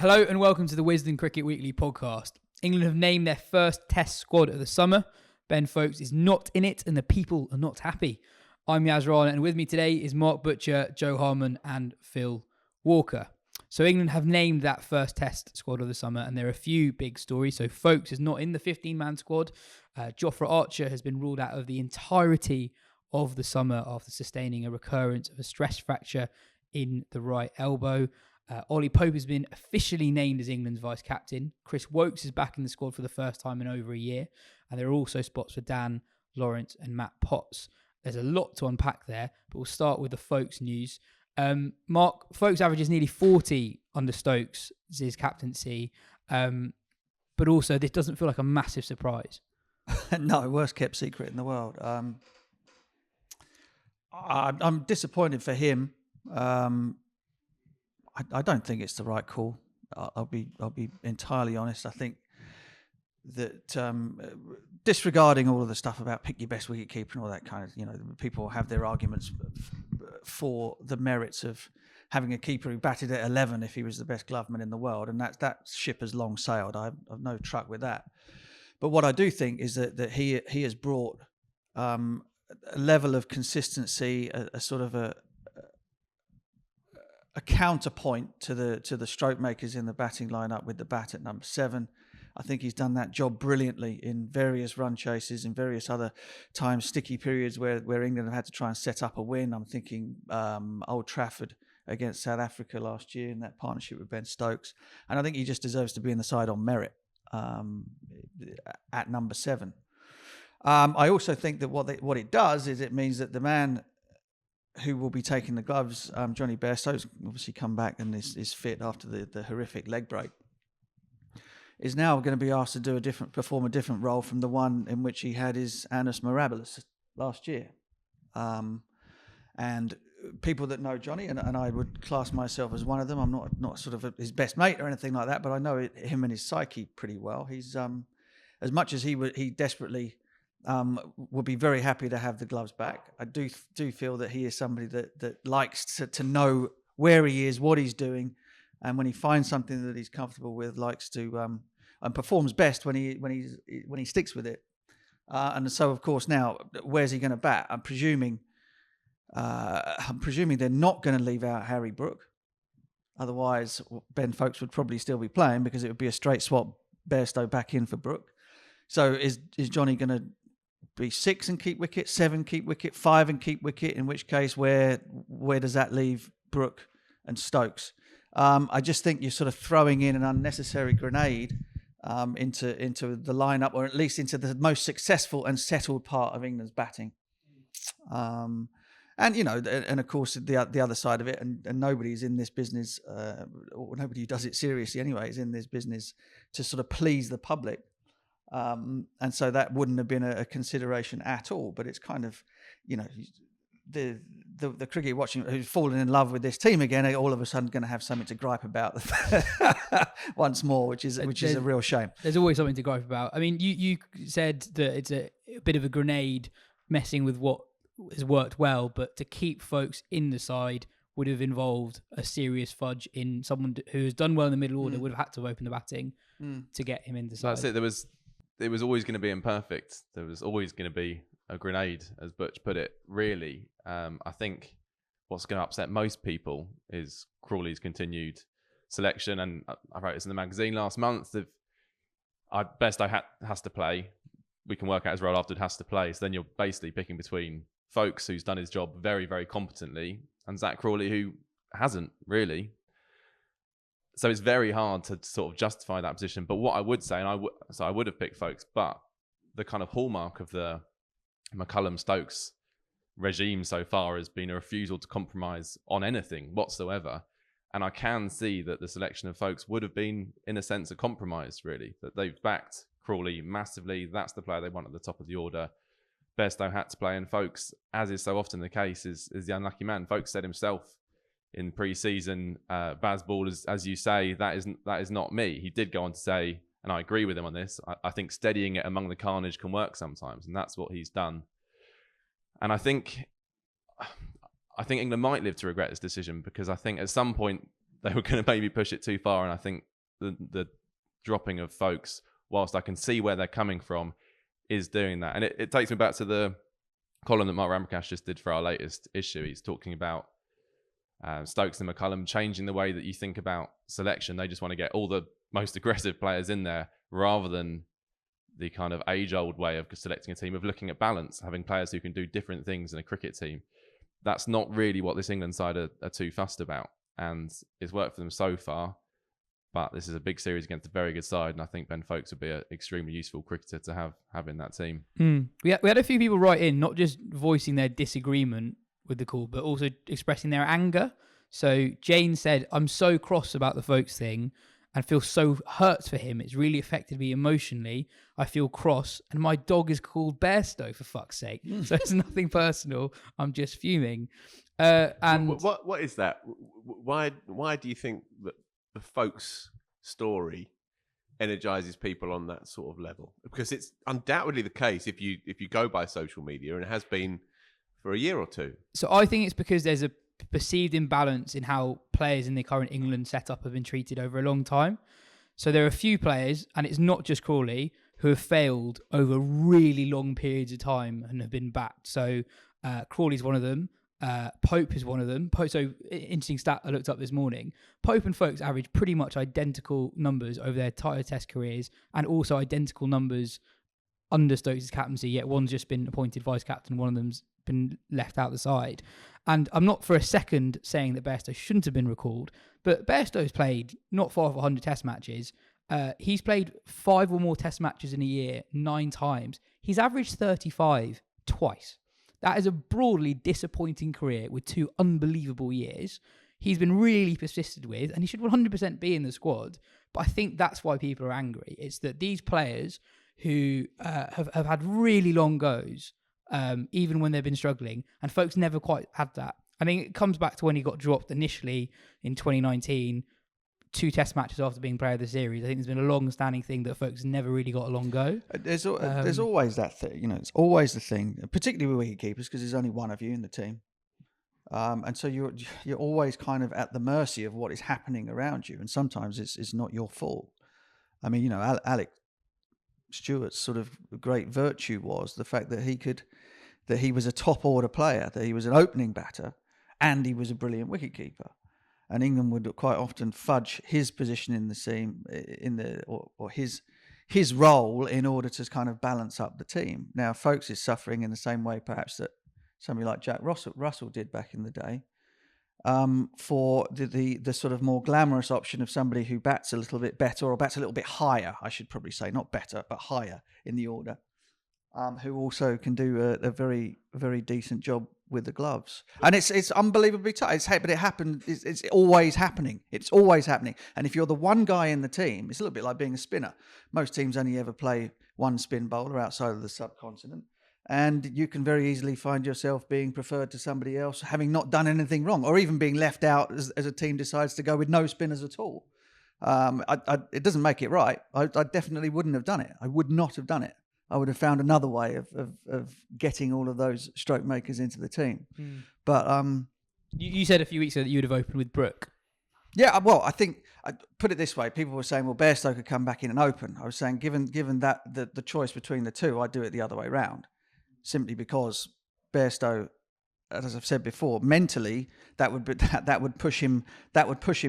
Hello and welcome to the Wisden Cricket Weekly Podcast. England have named their first test squad of the summer. Ben Foakes is not in it and the people are not happy. I'm Yas Rana and with me today is Mark Butcher, Joe Harman and Phil Walker. So England have named that first test squad of the summer and there are a few big stories. So Foakes is not in the 15-man squad. Jofra Archer has been ruled out of the entirety of the summer after sustaining a recurrence of a stress fracture in the right elbow. Ollie Pope has been officially named as England's vice-captain. Chris Woakes is back in the squad for the first time in over a year. And there are also spots for Dan, Lawrence and Matt Potts. There's a lot to unpack there, but we'll start with the Foakes news. Mark, Foakes averages nearly 40 under Stokes' captaincy. But also, this doesn't feel like a massive surprise. No, worst kept secret in the world. I'm disappointed for him. I don't think it's the right call. I'll be entirely honest. I think that disregarding all of the stuff about pick your best wicketkeeper and all that kind of, people have their arguments for the merits of having a keeper who batted at 11 if he was the best gloveman in the world, and that ship has long sailed. I've no truck with that. But what I do think is that he has brought a level of consistency, a sort of a counterpoint to the stroke makers in the batting lineup with the bat at number 7. I think he's done that job brilliantly in various run chases, in various other times, sticky periods where England have had to try and set up a win. I'm thinking Old Trafford against South Africa last year in that partnership with Ben Stokes. And I think he just deserves to be in the side on merit at number 7. I also think that what it does is it means that the man who will be taking the gloves, Jonny Bairstow, who's obviously come back and is fit after the horrific leg break, is now going to be asked to perform a different role from the one in which he had his annus mirabilis last year. And people that know Jonny, and I would class myself as one of them. I'm not sort of his best mate or anything like that, but I know him and his psyche pretty well. He's as much as he desperately would be very happy to have the gloves back. I do feel that he is somebody that likes to know where he is, what he's doing, and when he finds something that he's comfortable with, likes to and performs best when he sticks with it. And so, of course, now where's he going to bat? I'm presuming they're not going to leave out Harry Brook. Otherwise, Ben Foakes would probably still be playing because it would be a straight swap. Bairstow back in for Brook. So is Jonny going to be 6 and keep wicket, 7 keep wicket, 5 and keep wicket? In which case, where does that leave Brook and Stokes? I just think you're sort of throwing in an unnecessary grenade into the lineup, or at least into the most successful and settled part of England's batting. And of course the other side of it, and nobody's in this business, or nobody who does it seriously anyway, is in this business to sort of please the public. And so that wouldn't have been a consideration at all. But it's kind of, the cricket watching who's fallen in love with this team again are all of a sudden going to have something to gripe about once more, which is a real shame. There's always something to gripe about. I mean, you said that it's a bit of a grenade messing with what has worked well, but to keep Foakes in the side would have involved a serious fudge in someone who has done well in the middle order, would have had to open the batting to get him in the side. That's it. It was always going to be imperfect. There was always going to be a grenade, as Butch put it, really. I think what's going to upset most people is Crawley's continued selection. And I wrote this in the magazine last month. If Bairstow has to play, we can work out his role after it has to play. So then you're basically picking between Foakes, who's done his job very, very competently, and Zach Crawley, who hasn't really. So it's very hard to sort of justify that position. But what I would say, I would have picked Foakes, but the kind of hallmark of the McCullum-Stokes regime so far has been a refusal to compromise on anything whatsoever. And I can see that the selection of Foakes would have been, in a sense, a compromise, really. That they've backed Crawley massively. That's the player they want at the top of the order. Bairstow had to play, and Foakes, as is so often the case, is the unlucky man. Foakes said himself in pre-season, Baz Ball, as you say, that is not me. He did go on to say, and I agree with him on this, I think steadying it among the carnage can work sometimes, and that's what he's done. And I think England might live to regret this decision, because I think at some point they were going to maybe push it too far, and I think the dropping of Foakes, whilst I can see where they're coming from, is doing that. And it takes me back to the column that Mark Ramprakash just did for our latest issue. He's talking about Stokes and McCullum changing the way that you think about selection. They just want to get all the most aggressive players in there rather than the kind of age-old way of selecting a team, of looking at balance, having players who can do different things in a cricket team. That's not really what this England side are too fussed about. And it's worked for them so far. But this is a big series against a very good side, and I think Ben Foakes would be an extremely useful cricketer to have in that team. We had a few people write in, not just voicing their disagreement with the call, but also expressing their anger. So Jane said, "I'm so cross about the Foakes thing and feel so hurt for him. It's really affected me emotionally. I feel cross, and my dog is called Bairstow, for fuck's sake. So it's nothing personal. I'm just fuming." And what is that? Why do you think that the Foakes story energizes people on that sort of level? Because it's undoubtedly the case if you go by social media, and it has been for a year or two. So I think it's because there's a perceived imbalance in how players in the current England setup have been treated over a long time. So there are a few players, and it's not just Crawley, who have failed over really long periods of time and have been backed. So Crawley's one of them. Pope is one of them. So interesting stat I looked up this morning. Pope and Foakes average pretty much identical numbers over their entire Test careers, and also identical numbers under Stokes' captaincy, yet one's just been appointed vice-captain, one of them's been left out the side. And I'm not for a second saying that Bairstow shouldn't have been recalled, but Bairstow's played not far off 100 Test matches. He's played 5 or more Test matches in a year 9 times. He's averaged 35 twice. That is a broadly disappointing career with 2 unbelievable years. He's been really persisted with, and he should 100% be in the squad. But I think that's why people are angry. It's that these players who have had really long goes, even when they've been struggling, and Foakes never quite had that. I think it comes back to when he got dropped initially in 2019, 2 Test matches after being player of the series. I think there's been a long-standing thing that Foakes never really got a long go. There's always that thing, it's always the thing, particularly with wicketkeepers, because there's only one of you in the team, and so you're always kind of at the mercy of what is happening around you, and sometimes it's not your fault. I mean, Alex Stewart's sort of great virtue was the fact that he was a top order player, that he was an opening batter, and he was a brilliant wicketkeeper. And England would quite often fudge his position in the team, or his role, in order to kind of balance up the team. Now, Foakes is suffering in the same way, perhaps, that somebody like Jack Russell did back in the day, for the sort of more glamorous option of somebody who bats a little bit better, or bats a little bit higher, I should probably say, not better, but higher in the order, who also can do a very, very decent job with the gloves. And it's unbelievably tough. But it happened. It's always happening. It's always happening. And if you're the one guy in the team, it's a little bit like being a spinner. Most teams only ever play one spin bowler outside of the subcontinent. And you can very easily find yourself being preferred to somebody else, having not done anything wrong, or even being left out as a team decides to go with no spinners at all. It doesn't make it right. I definitely wouldn't have done it. I would not have done it. I would have found another way of getting all of those stroke makers into the team. But you said a few weeks ago that you would have opened with Brook. Yeah, well, I think I put it this way: people were saying, "Well, Bairstow could come back in and open." I was saying, given that the choice between the two, I'd do it the other way round, simply because Bairstow, as I've said before, mentally that would push him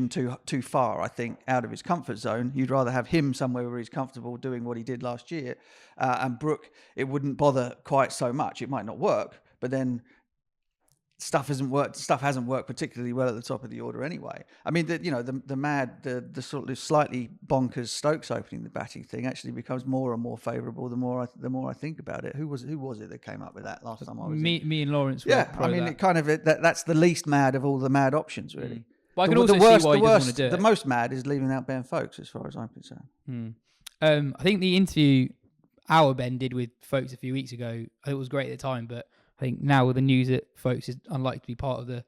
too far. I think out of his comfort zone. You'd rather have him somewhere where he's comfortable doing what he did last year, and Brook, it wouldn't bother quite so much. It might not work, but then stuff hasn't worked particularly well at the top of the order anyway. I mean, the sort of slightly bonkers Stokes opening the batting thing actually becomes more and more favourable the more I think about it. Who was it that came up with that last time I was me and Lawrence? Yeah, I mean, it kind of that's the least mad of all the mad options, really. But I can also see why he doesn't want to do it. The most mad is leaving out Ben Foakes, as far as I'm concerned. I think the interview our Ben did with Foakes a few weeks ago, it was great at the time, but I think now with the news that Foakes is unlikely to be part of the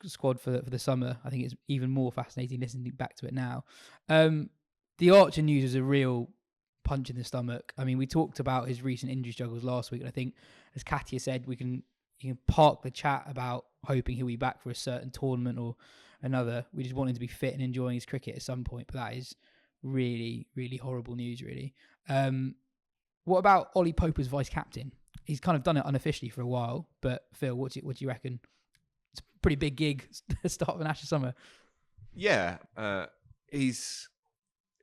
squad for the summer, I think it's even more fascinating listening back to it now. The Archer news is a real punch in the stomach. I mean, we talked about his recent injury struggles last week, and I think, as Katia said, you can park the chat about hoping he'll be back for a certain tournament or another. We just want him to be fit and enjoying his cricket at some point. But that is really, really horrible news, really. What about Ollie Pope as vice captain? He's kind of done it unofficially for a while. But Phil, what do you reckon? It's a pretty big gig start of an Ashes summer. Yeah, he's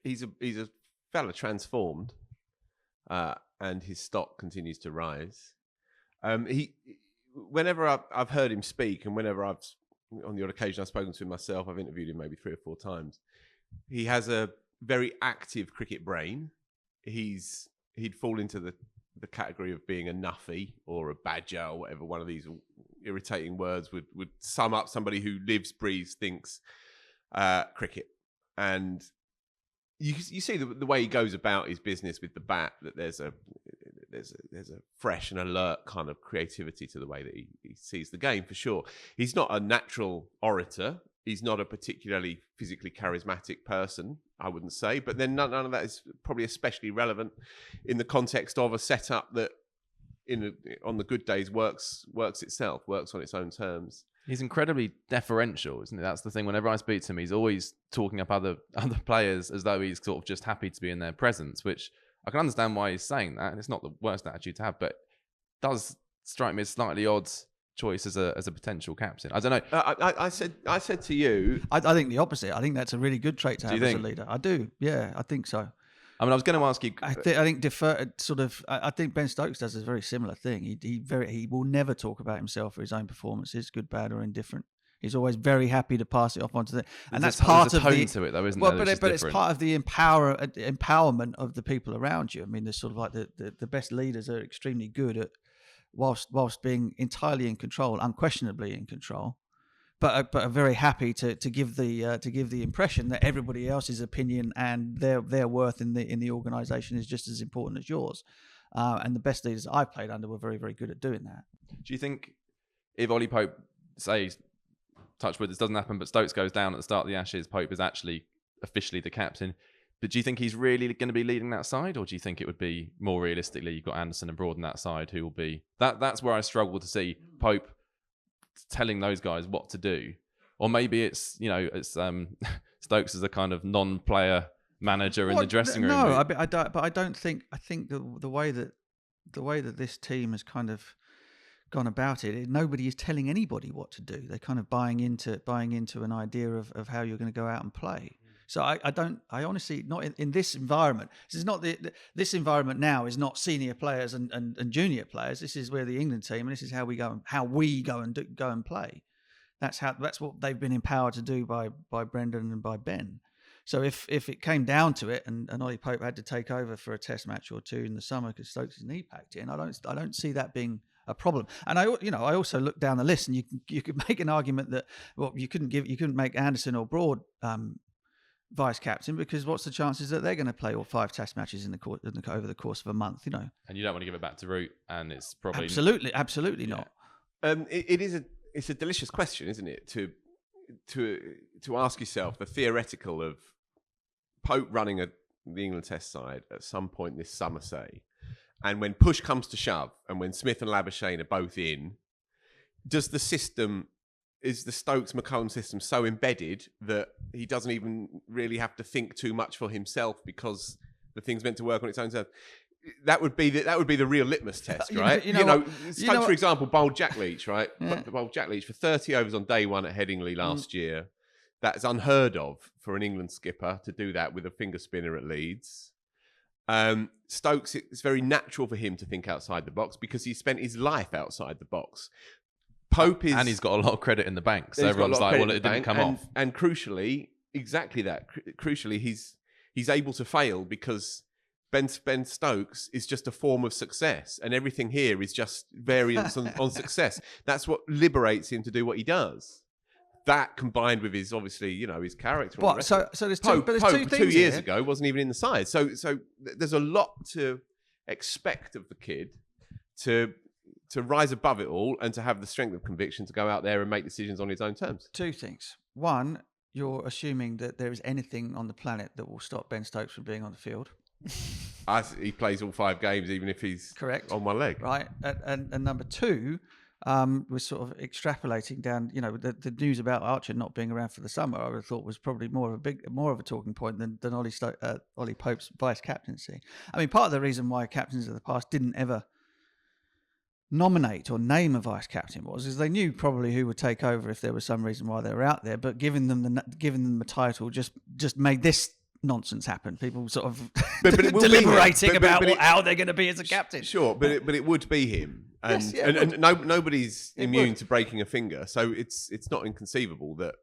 a fella transformed, and his stock continues to rise. Whenever I've heard him speak, and whenever on the odd occasion I've spoken to him myself, I've interviewed him maybe 3 or 4 times. He has a very active cricket brain. He'd fall into the category of being a nuffy or a badger or whatever one of these irritating words would sum up somebody who lives, breathes, thinks cricket. And you see the way he goes about his business with the bat, that there's a fresh and alert kind of creativity to the way that he sees the game, for sure. He's not a natural orator. He's not a particularly physically charismatic person, I wouldn't say. But then none of that is probably especially relevant in the context of a setup that, on the good days, works itself, works on its own terms. He's incredibly deferential, isn't he? That's the thing. Whenever I speak to him, he's always talking up other players as though he's sort of just happy to be in their presence, which I can understand why he's saying that. And it's not the worst attitude to have, but it does strike me as slightly odd choice as a potential captain. I don't know. I said to you, I think the opposite. I think that's a really good trait to have as a leader. I do. Yeah, I think so. I mean, I was going to ask you. I think I think Ben Stokes does a very similar thing. He will never talk about himself or his own performances, good, bad, or indifferent. He's always very happy to pass it off onto the, and that's part of the to it, though, isn't well, there? But it's part of the empowerment of the people around you. I mean, there's sort of like the best leaders are extremely good at whilst being entirely in control, unquestionably in control, but are very happy to give the impression that everybody else's opinion and their worth in the organisation is just as important as yours. And the best leaders I've played under were very, very good at doing that. Do you think if Ollie Pope, say, touch wood, this doesn't happen, but Stokes goes down at the start of the Ashes, Pope is actually officially the captain, but do you think he's really going to be leading that side, or do you think it would be more realistically you've got Anderson and Broad on that side who will be... That's where I struggle to see Pope telling those guys what to do. Or maybe it's Stokes as a kind of non-player manager in the dressing room. No, I don't think... I think the way that this team has kind of gone about it, nobody is telling anybody what to do. They're kind of buying into an idea of how you're going to go out and play. So I honestly, not in this environment. This is not this environment now is not senior players and junior players. This is where the England team, and this is how we go and play. That's what they've been empowered to do by Brendan and by Ben. So if it came down to it, and Ollie Pope had to take over for a test match or two in the summer because Stokes' knee packed in, I don't see that being a problem. And I also looked down the list, and you could make an argument that you couldn't make Anderson or Broad vice captain, because what's the chances that they're going to play all 5 test matches over the course of a month? And you don't want to give it back to Root, and it's probably absolutely not. It's a delicious question, isn't it? To ask yourself the theoretical of Pope running the England Test side at some point this summer, say, and when push comes to shove, and when Smith and Labuschagne are both in, is the Stokes-McCullum system so embedded that he doesn't even really have to think too much for himself because the thing's meant to work on its own terms? That would be the real litmus test, right? Stokes, for example, bowled Jack Leach, right? Yeah. Bowled Jack Leach for 30 overs on day one at Headingley last year. That's unheard of for an England skipper to do that with a finger spinner at Leeds. Stokes, it's very natural for him to think outside the box because he spent his life outside the box. Pope is, and he's got a lot of credit in the bank, so everyone's like, well, it didn't come off. And crucially, exactly that. Crucially, he's able to fail because Ben Stokes is just a form of success, and everything here is just variance on success. That's what liberates him to do what he does. That combined with his, obviously, his character. So there's Pope, two things 2 years here. ago wasn't even in the side. So there's a lot to expect of the kid to rise above it all and to have the strength of conviction to go out there and make decisions on his own terms. 2 things. One, you're assuming that there is anything on the planet that will stop Ben Stokes from being on the field. He plays all 5 games, even if he's correct on one leg. Right. And number 2, was sort of extrapolating down. The news about Archer not being around for the summer, I would have thought was probably more of a talking point than Ollie Pope's vice captaincy. I mean, part of the reason why captains of the past didn't ever nominate or name a vice captain is they knew probably who would take over if there was some reason why they were out there, but giving them the title just made this nonsense happen. People sort of deliberating about how they're going to be as a captain. Sure, but it would be him, and Yes, yeah, and nobody's immune to breaking a finger, so it's not inconceivable that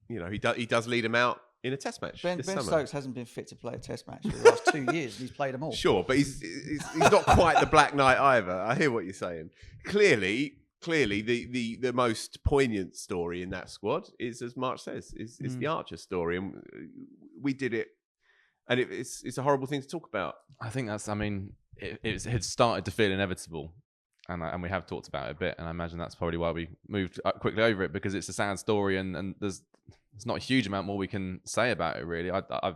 he does lead him out in a test match. Ben summer. Stokes hasn't been fit to play a test match for the last 2 years, and he's played them all. Sure, but he's not quite the Black Knight either. I hear what you're saying. Clearly, the most poignant story in that squad is, as March says, is the Archer story, and we did it, and it's a horrible thing to talk about. I think that's. I mean, it had started to feel inevitable, and we have talked about it a bit, and I imagine that's probably why we moved quickly over it, because it's a sad story, and there's not a huge amount more we can say about it, really. I've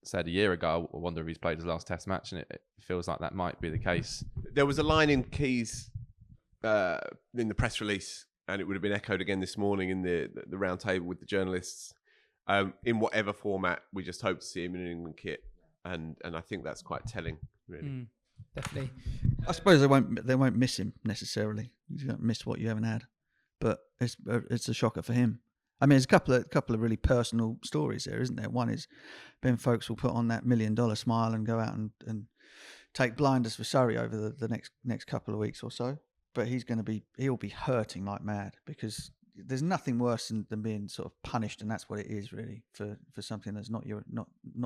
said a year ago, I wonder if he's played his last test match, and it feels like that might be the case. There was a line in Key's in the press release, and it would have been echoed again this morning in the round table with the journalists. In whatever format, we just hope to see him in an England kit, and I think that's quite telling, really. Definitely. I suppose they won't miss him necessarily. You don't miss what you haven't had, but it's a shocker for him. I mean, there's a couple of really personal stories there, isn't there? One is Ben Foakes will put on that $1 million smile and go out and take blinders for Surrey over the next couple of weeks or so. But he'll be hurting like mad, because there's nothing worse than being sort of punished, and that's what it is really for something that's not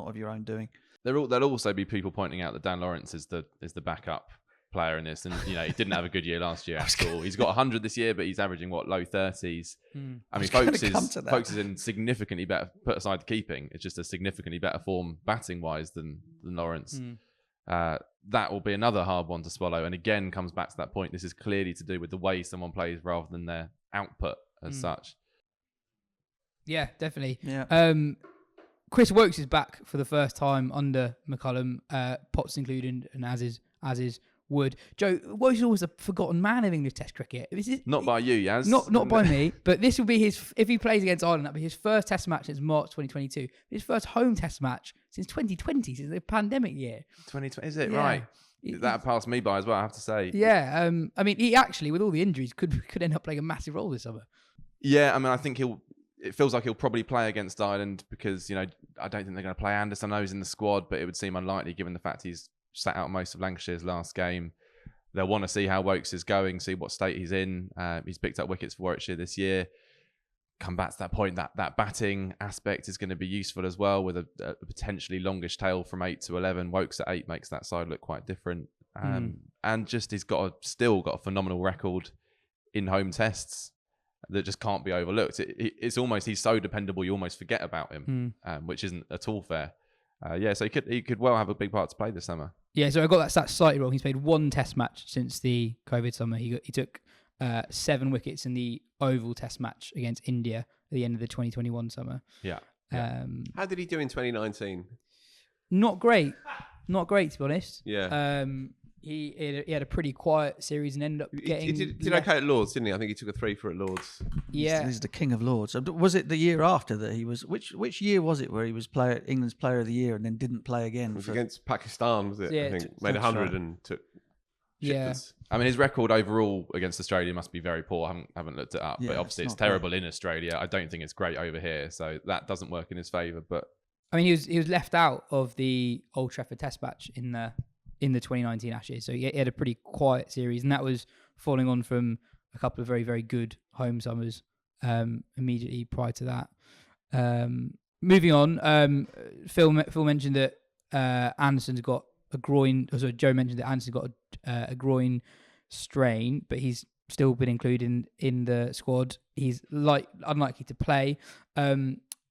of your own doing. There'll also be people pointing out that Dan Lawrence is the backup player in this, and he didn't have a good year last year at all. He's got 100 this year, but he's averaging low 30s. I mean, Foakes is in significantly better, put aside the keeping, it's just a significantly better form batting wise than Lawrence. That will be another hard one to swallow, and again comes back to that point. This is clearly to do with the way someone plays rather than their output as such. Yeah, definitely. Yeah. Chris Woakes is back for the first time under McCullum, Potts included, and as is Wood. Joe, Woakes is always a forgotten man in English Test cricket. Not by you, Yaz. Not by me, but this will be if he plays against Ireland, that'll be his first Test match since March 2022. His first home Test match since 2020, since the pandemic year. 2020, is it? Yeah. Right. That passed me by as well, I have to say. Yeah. I mean, he actually, with all the injuries, could end up playing a massive role this summer. Yeah, I mean, I think it feels like he'll probably play against Ireland, because, I don't think they're going to play Anderson. I know he's in the squad, but it would seem unlikely given the fact he's sat out most of Lancashire's last game. They'll want to see how Woakes is going, see what state he's in. He's picked up wickets for Warwickshire this year. Come back to that point, that batting aspect is going to be useful as well, with a potentially longish tail from 8 to 11. Woakes at 8 makes that side look quite different. And just he's still got a phenomenal record in home tests that just can't be overlooked. It's almost, he's so dependable you almost forget about him, which isn't at all fair. So he could well have a big part to play this summer. Yeah, so I got that stat slightly wrong. He's played one Test match since the COVID summer. He took 7 wickets in the Oval Test match against India at the end of the 2021 summer. Yeah. How did he do in 2019? Not great, to be honest. Yeah. He had a pretty quiet series and ended up getting... He did okay at Lords, didn't he? I think he took a 3 for at Lords. Yeah. He's the king of Lords. Was it the year after that he was... Which year was it where he was England's Player of the Year and then didn't play again? It was against Pakistan, was it? Yeah, I think. Made 100 and took... Yeah. I mean, his record overall against Australia must be very poor. I haven't looked it up, but obviously it's terrible in Australia. I don't think it's great over here, so that doesn't work in his favour. But I mean, he was left out of the Old Trafford Test match in the 2019 Ashes, so he had a pretty quiet series, and that was following on from a couple of very, very good home summers immediately prior to that. Moving on, Phil mentioned that Anderson's got a groin. Sorry, Joe mentioned that Anderson's got a groin strain, but he's still been included in the squad. He's unlikely to play.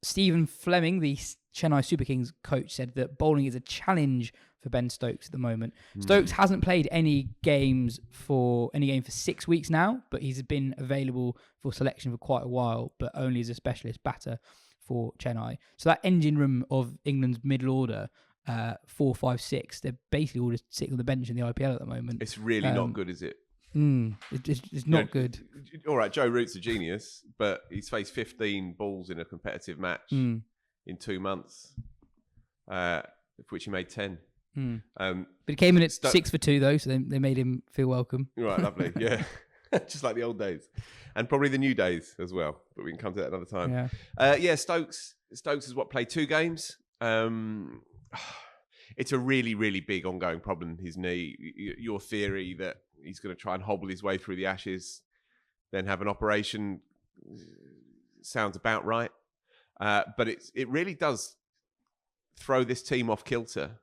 Stephen Fleming, the Chennai Super Kings coach, said that bowling is a challenge for Ben Stokes at the moment. Stokes hasn't played any game for 6 weeks now, but he's been available for selection for quite a while, but only as a specialist batter for Chennai. So that engine room of England's middle order, 4, 5, 6, they're basically all just sitting on the bench in the IPL at the moment. It's really not good, is it? It's not good. All right, Joe Root's a genius, but he's faced 15 balls in a competitive match in 2 months, of which he made 10. But he came in at 6 for 2 though, so they made him feel welcome. Right, lovely, yeah. Just like the old days. And probably the new days as well, but we can come to that another time. Yeah. Stokes has played 2 games. It's a really, really big ongoing problem, his knee. Your theory that he's going to try and hobble his way through the Ashes, then have an operation, sounds about right. But it really does throw this team off kilter.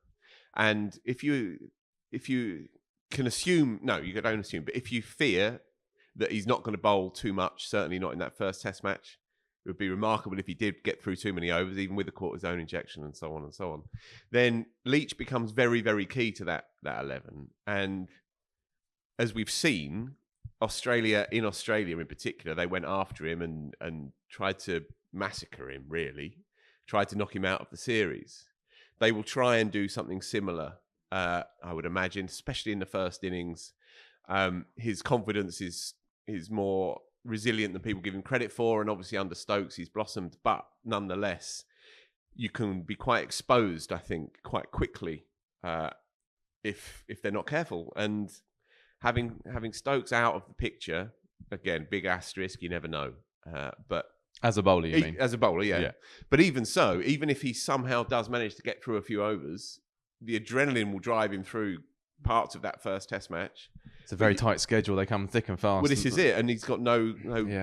And if you can assume, no, you don't assume, but if you fear that he's not going to bowl too much, certainly not in that first Test match, it would be remarkable if he did get through too many overs, even with the cortisone injection and so on and so on. Then Leach becomes very, very key to that 11. And as we've seen, Australia in particular, they went after him and tried to massacre him, really, tried to knock him out of the series. They will try and do something similar, I would imagine, especially in the first innings. His confidence is more resilient than people give him credit for, and obviously under Stokes he's blossomed, but nonetheless you can be quite exposed, I think, quite quickly if they're not careful. And having Stokes out of the picture, again, big asterisk, you never know, but as a bowler, you mean? As a bowler, yeah. But even so, even if he somehow does manage to get through a few overs, the adrenaline will drive him through parts of that first Test match. It's a very tight schedule. They come thick and fast. Well, this is it. And he's got no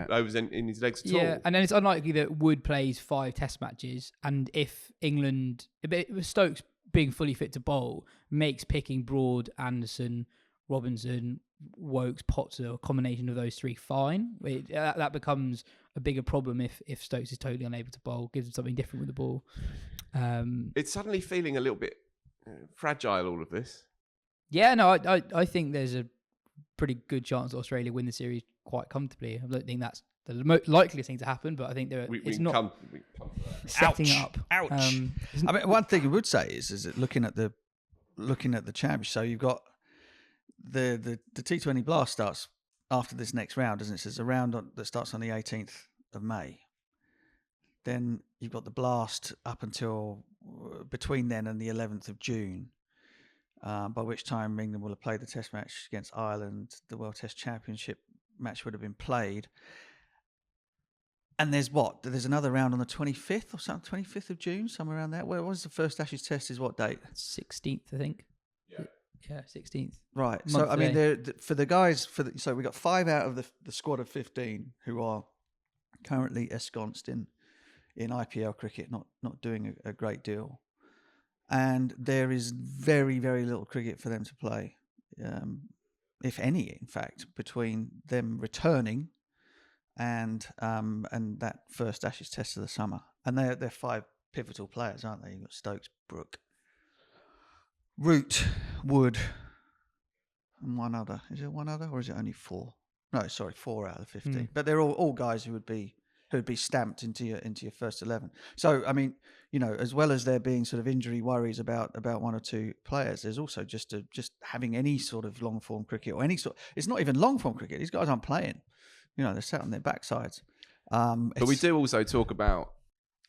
overs in his legs at all. Yeah, and then it's unlikely that Wood plays 5 Test matches. And if England, with Stokes being fully fit to bowl, makes picking Broad, Anderson, Robinson, Woakes, Potter, a combination of those 3 fine. That becomes a bigger problem if Stokes is totally unable to bowl, gives him something different with the ball. It's suddenly feeling a little bit fragile, all of this. Yeah, no, I think there's a pretty good chance that Australia win the series quite comfortably. I don't think that's the likeliest thing to happen, but I think it's not come to that. setting up. Ouch. I mean, one thing I would say is that looking at the championship, so you've got the T20 Blast starts after this next round, doesn't it? So it's a round that starts on the 18th of May. Then you've got the Blast up until between then and the 11th of June. By which time England will have played the Test match against Ireland. The World Test Championship match would have been played. And there's another round on the 25th or something, 25th of June, somewhere around there. Where was the first Ashes Test? Is what date? 16th, I think. Yeah, 16th. Right. So, I mean, for the guys, so we got 5 out of the squad of 15 who are currently ensconced in IPL cricket, not doing a great deal. And there is very, very little cricket for them to play, if any, in fact, between them returning and that first Ashes Test of the summer. And they're 5 pivotal players, aren't they? You've got Stokes, Brook, Root, Wood, and one other. Is there one other, or is it only 4? No, sorry, 4 out of 15. But they're all guys who would be stamped into your first 11. So, I mean, you know, as well as there being sort of injury worries about 1 or 2 players, there's also just having any sort of long form cricket or any sort. It's not even long form cricket. These guys aren't playing. You know, they're sat on their backsides. But we do also talk about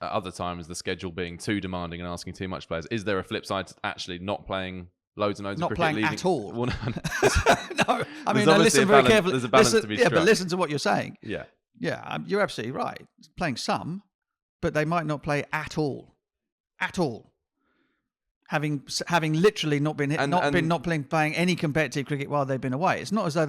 at other times the schedule being too demanding and asking too much players. Is there a flip side to actually not playing loads and loads of cricket? Not playing at all. Well, no, I mean, listen very carefully. There's a balance to be struck. Yeah, but listen to what you're saying. Yeah. Yeah, you're absolutely right. Playing some, but they might not play at all. At all. Having literally not been playing any competitive cricket while they've been away. It's not as though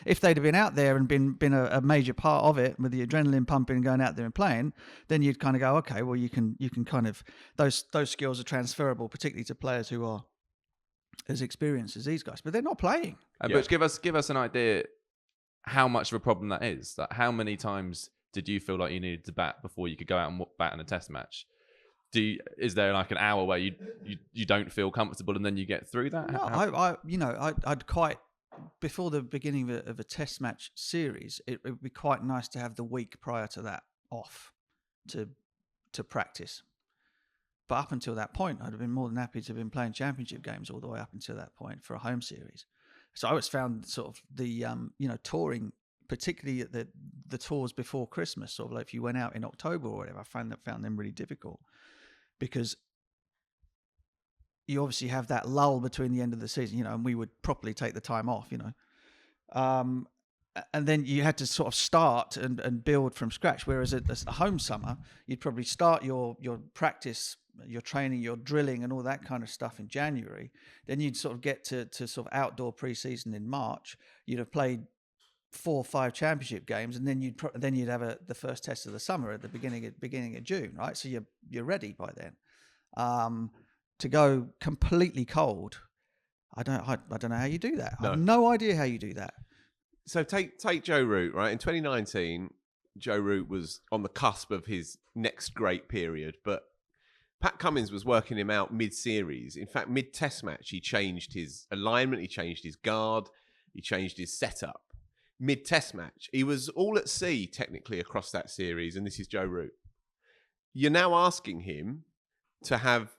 if they'd have been out there and been a major part of it with the adrenaline pumping and going out there and playing, then you'd kind of go, okay, well you can kind of those skills are transferable, particularly to players who are as experienced as these guys. But they're not playing. But give us an idea how much of a problem that is. That how many times did you feel like you needed to bat before you could go out and bat in a Test match? Is there like an hour where you don't feel comfortable and then you get through that? No, I'd quite before the beginning of a Test match series, it would be quite nice to have the week prior to that off to practice. But up until that point, I'd have been more than happy to have been playing championship games all the way up until that point for a home series. So I always found sort of the touring, particularly at the tours before Christmas, sort of like if you went out in October or whatever, I found them really difficult because you obviously have that lull between the end of the season, and we would properly take the time off, and then you had to sort of start and build from scratch. Whereas at the home summer, you'd probably start your practice, your training, your drilling and all that kind of stuff in January. Then you'd sort of get to sort of outdoor pre-season in March. You'd have played 4 or 5 championship games, and then you'd have the first test of the summer at the beginning of June, right? So you're ready by then. To go completely cold, I don't know how you do that. No. I have no idea how you do that. So take Joe Root, right? In 2019, Joe Root was on the cusp of his next great period, but Pat Cummins was working him out mid-series. In fact, mid-test match, he changed his alignment, he changed his guard, he changed his setup. Mid-test match, he was all at sea technically across that series, and this is Joe Root. You're now asking him to have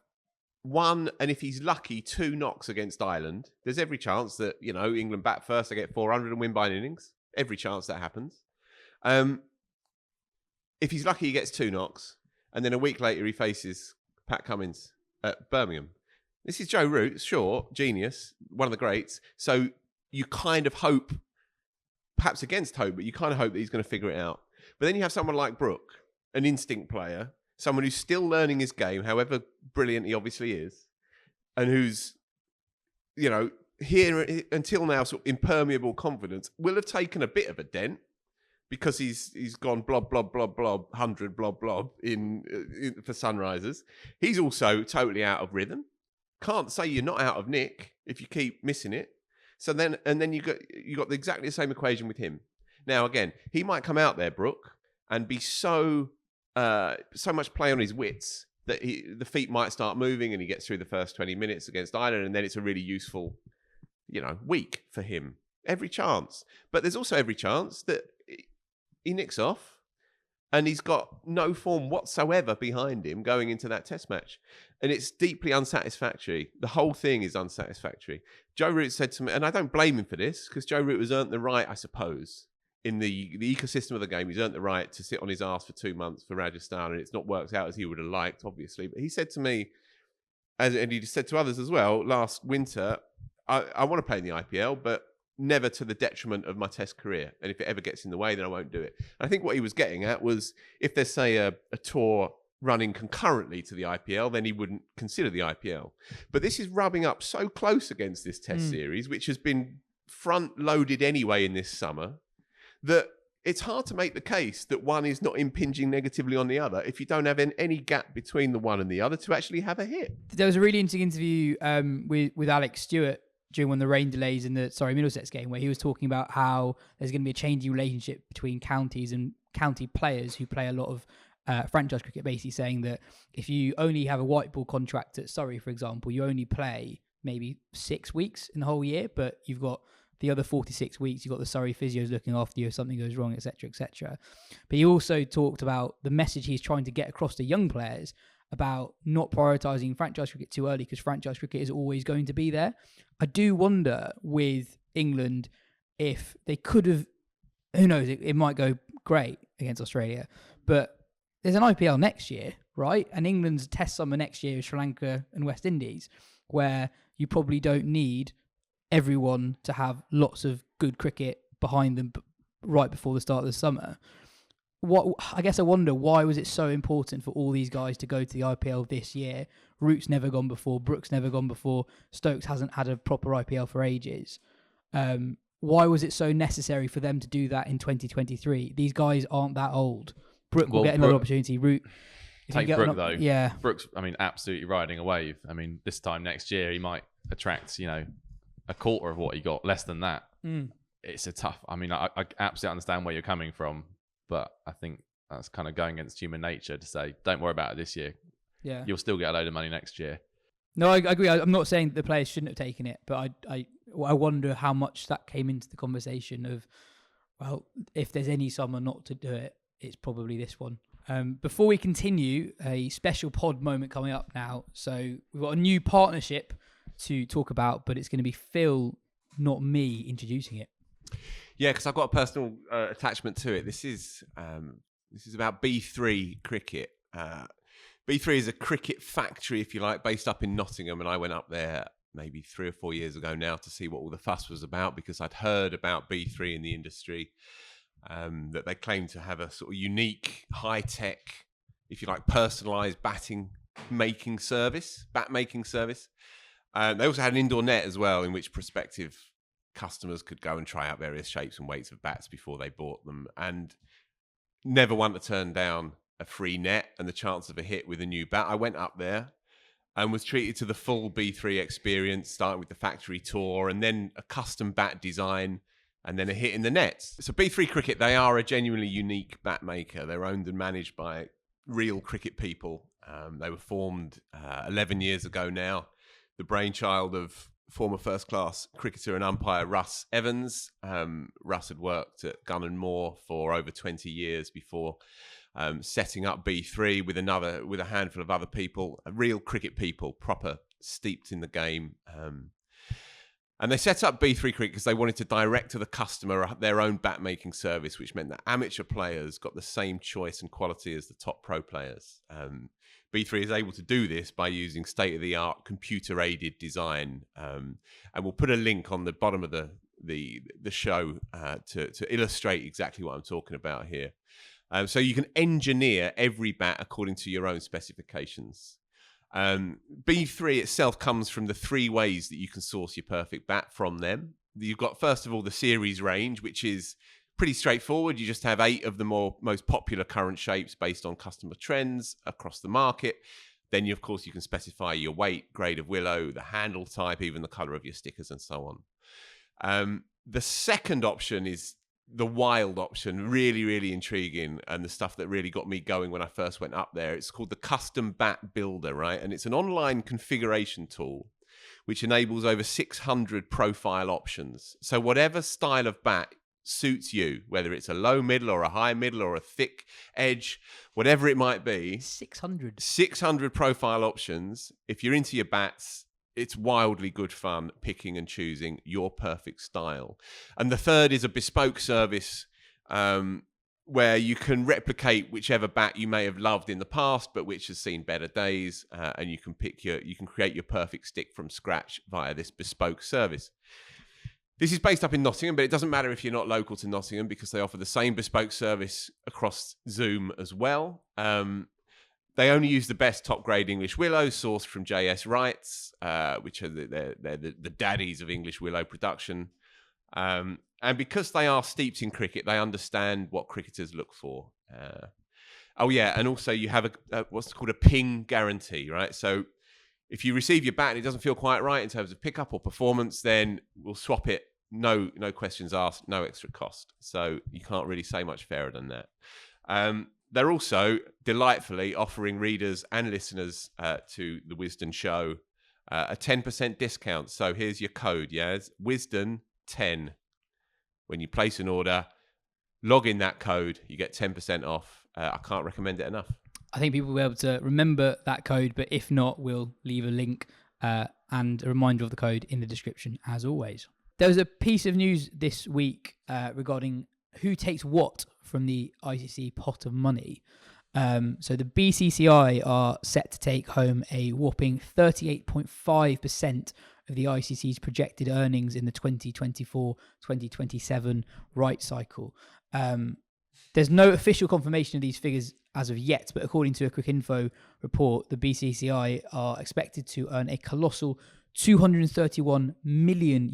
1, and if he's lucky, 2 knocks against Ireland. There's every chance that, England bat first, they get 400 and win by an innings. Every chance that happens. If he's lucky, he gets 2 knocks. And then a week later, he faces Pat Cummins at Birmingham. This is Joe Root, sure, genius, one of the greats. So you kind of hope, perhaps against hope, but you kind of hope that he's going to figure it out. But then you have someone like Brook, an instinct player, someone who's still learning his game, however brilliant he obviously is, and who's, here until now, sort of impermeable confidence, will have taken a bit of a dent because he's gone blob, blob, blob, blob, 100 blob, blob in for Sunrisers. He's also totally out of rhythm. Can't say you're not out of nick if you keep missing it. So then you got exactly the same equation with him. Now again, he might come out there, Brook, and be so much play on his wits that the feet might start moving and he gets through the first 20 minutes against Ireland, and then it's a really useful, week for him. Every chance. But there's also every chance that he nicks off and he's got no form whatsoever behind him going into that test match. And it's deeply unsatisfactory. The whole thing is unsatisfactory. Joe Root said to me, and I don't blame him for this, because Joe Root has earned the right, I suppose, in the ecosystem of the game, he's earned the right to sit on his arse for 2 months for Rajasthan, and it's not worked out as he would have liked, obviously. But he said to me, and he said to others as well, last winter, I want to play in the IPL, but never to the detriment of my test career. And if it ever gets in the way, then I won't do it. And I think what he was getting at was, if there's, say, a tour running concurrently to the IPL, then he wouldn't consider the IPL. But this is rubbing up so close against this test series, which has been front-loaded anyway in this summer, that it's hard to make the case that one is not impinging negatively on the other if you don't have any gap between the one and the other to actually have a hit. There was a really interesting interview with Alex Stewart during one of the rain delays in the Middlesex game, where he was talking about how there's going to be a changing relationship between counties and county players who play a lot of franchise cricket, basically saying that if you only have a white ball contract at Surrey, for example, you only play maybe 6 weeks in the whole year, but you've got the other 46 weeks, you've got the Surrey physios looking after you if something goes wrong, etc., etc. But he also talked about the message he's trying to get across to young players about not prioritising franchise cricket too early, because franchise cricket is always going to be there. I do wonder with England if they could have, who knows, it might go great against Australia, but there's an IPL next year, right? And England's test summer next year is Sri Lanka and West Indies, where you probably don't need everyone to have lots of good cricket behind them right before the start of the summer. I wonder, why was it so important for all these guys to go to the IPL this year? Root's never gone before, Brook's never gone before, Stokes hasn't had a proper IPL for ages. Why was it so necessary for them to do that in 2023? These guys aren't that old. Brook will get another opportunity. Root, take Brook though. Yeah. Brook's, absolutely riding a wave. This time next year he might attract, a quarter of what he got, less than that. It's a tough, I absolutely understand where you're coming from, but I think that's kind of going against human nature to say, don't worry about it this year. Yeah. You'll still get a load of money next year. No, I agree. I'm not saying the players shouldn't have taken it, but I wonder how much that came into the conversation of, well, if there's any summer not to do it, it's probably this one. Before we continue, a special pod moment coming up now. So we've got a new partnership to talk about, but it's going to be Phil not me introducing it. Yeah, because I've got a personal attachment to it. This is about B3 cricket. B3 is a cricket factory, if you like, based up in Nottingham, and I went up there maybe 3 or 4 years ago now to see what all the fuss was about, because I'd heard about B3 in the industry, that they claim to have a sort of unique, high-tech, if you like, personalised bat making service. They also had an indoor net as well, in which prospective customers could go and try out various shapes and weights of bats before they bought them, and never one to turn down a free net and the chance of a hit with a new bat. I went up there and was treated to the full B3 experience, starting with the factory tour and then a custom bat design and then a hit in the nets. So B3 Cricket, they are a genuinely unique bat maker. They're owned and managed by real cricket people. They were formed 11 years ago now. The brainchild of former first-class cricketer and umpire Russ Evans. Russ had worked at Gunn and Moore for over 20 years before setting up B3 with a handful of other people, real cricket people, proper steeped in the game. And they set up B3 Cricket because they wanted to direct to the customer their own bat-making service, which meant that amateur players got the same choice and quality as the top pro players. B3 is able to do this by using state-of-the-art computer-aided design. And we'll put a link on the bottom of the show to illustrate exactly what I'm talking about here. So you can engineer every bat according to your own specifications. B3 itself comes from the 3 ways that you can source your perfect bat from them. You've got, first of all, the series range, which is pretty straightforward. You just have 8 of the most popular current shapes based on customer trends across the market. Then, of course, you can specify your weight, grade of willow, the handle type, even the color of your stickers, and so on. The second option is the wild option, really, really intriguing, and the stuff that really got me going when I first went up there. It's called the Custom Bat Builder, right? And it's an online configuration tool which enables over 600 profile options. So whatever style of bat suits you, whether it's a low middle or a high middle or a thick edge, whatever it might be. 600 profile options. If you're into your bats, it's wildly good fun picking and choosing your perfect style. And the third is a bespoke service where you can replicate whichever bat you may have loved in the past, but which has seen better days, and you can create your perfect stick from scratch via this bespoke service. This is based up in Nottingham, but it doesn't matter if you're not local to Nottingham because they offer the same bespoke service across Zoom as well. They only use the best top-grade English willow sourced from JS Wrights, which are they're the daddies of English willow production. And because they are steeped in cricket, they understand what cricketers look for. And also you have what's called a ping guarantee, right? So if you receive your bat and it doesn't feel quite right in terms of pickup or performance, then we'll swap it. No questions asked, no extra cost. So you can't really say much fairer than that. They're also delightfully offering readers and listeners to the Wisden show a 10% discount. So here's your code, Yas, Wisden 10. When you place an order, log in that code, you get 10% off. I can't recommend it enough. I think people will be able to remember that code, but if not, we'll leave a link and a reminder of the code in the description, as always. There was a piece of news this week regarding who takes what from the ICC pot of money. So the BCCI are set to take home a whopping 38.5% of the ICC's projected earnings in the 2024-2027 rights cycle. There's no official confirmation of these figures as of yet, but according to a Cricinfo report, the BCCI are expected to earn a colossal $231 million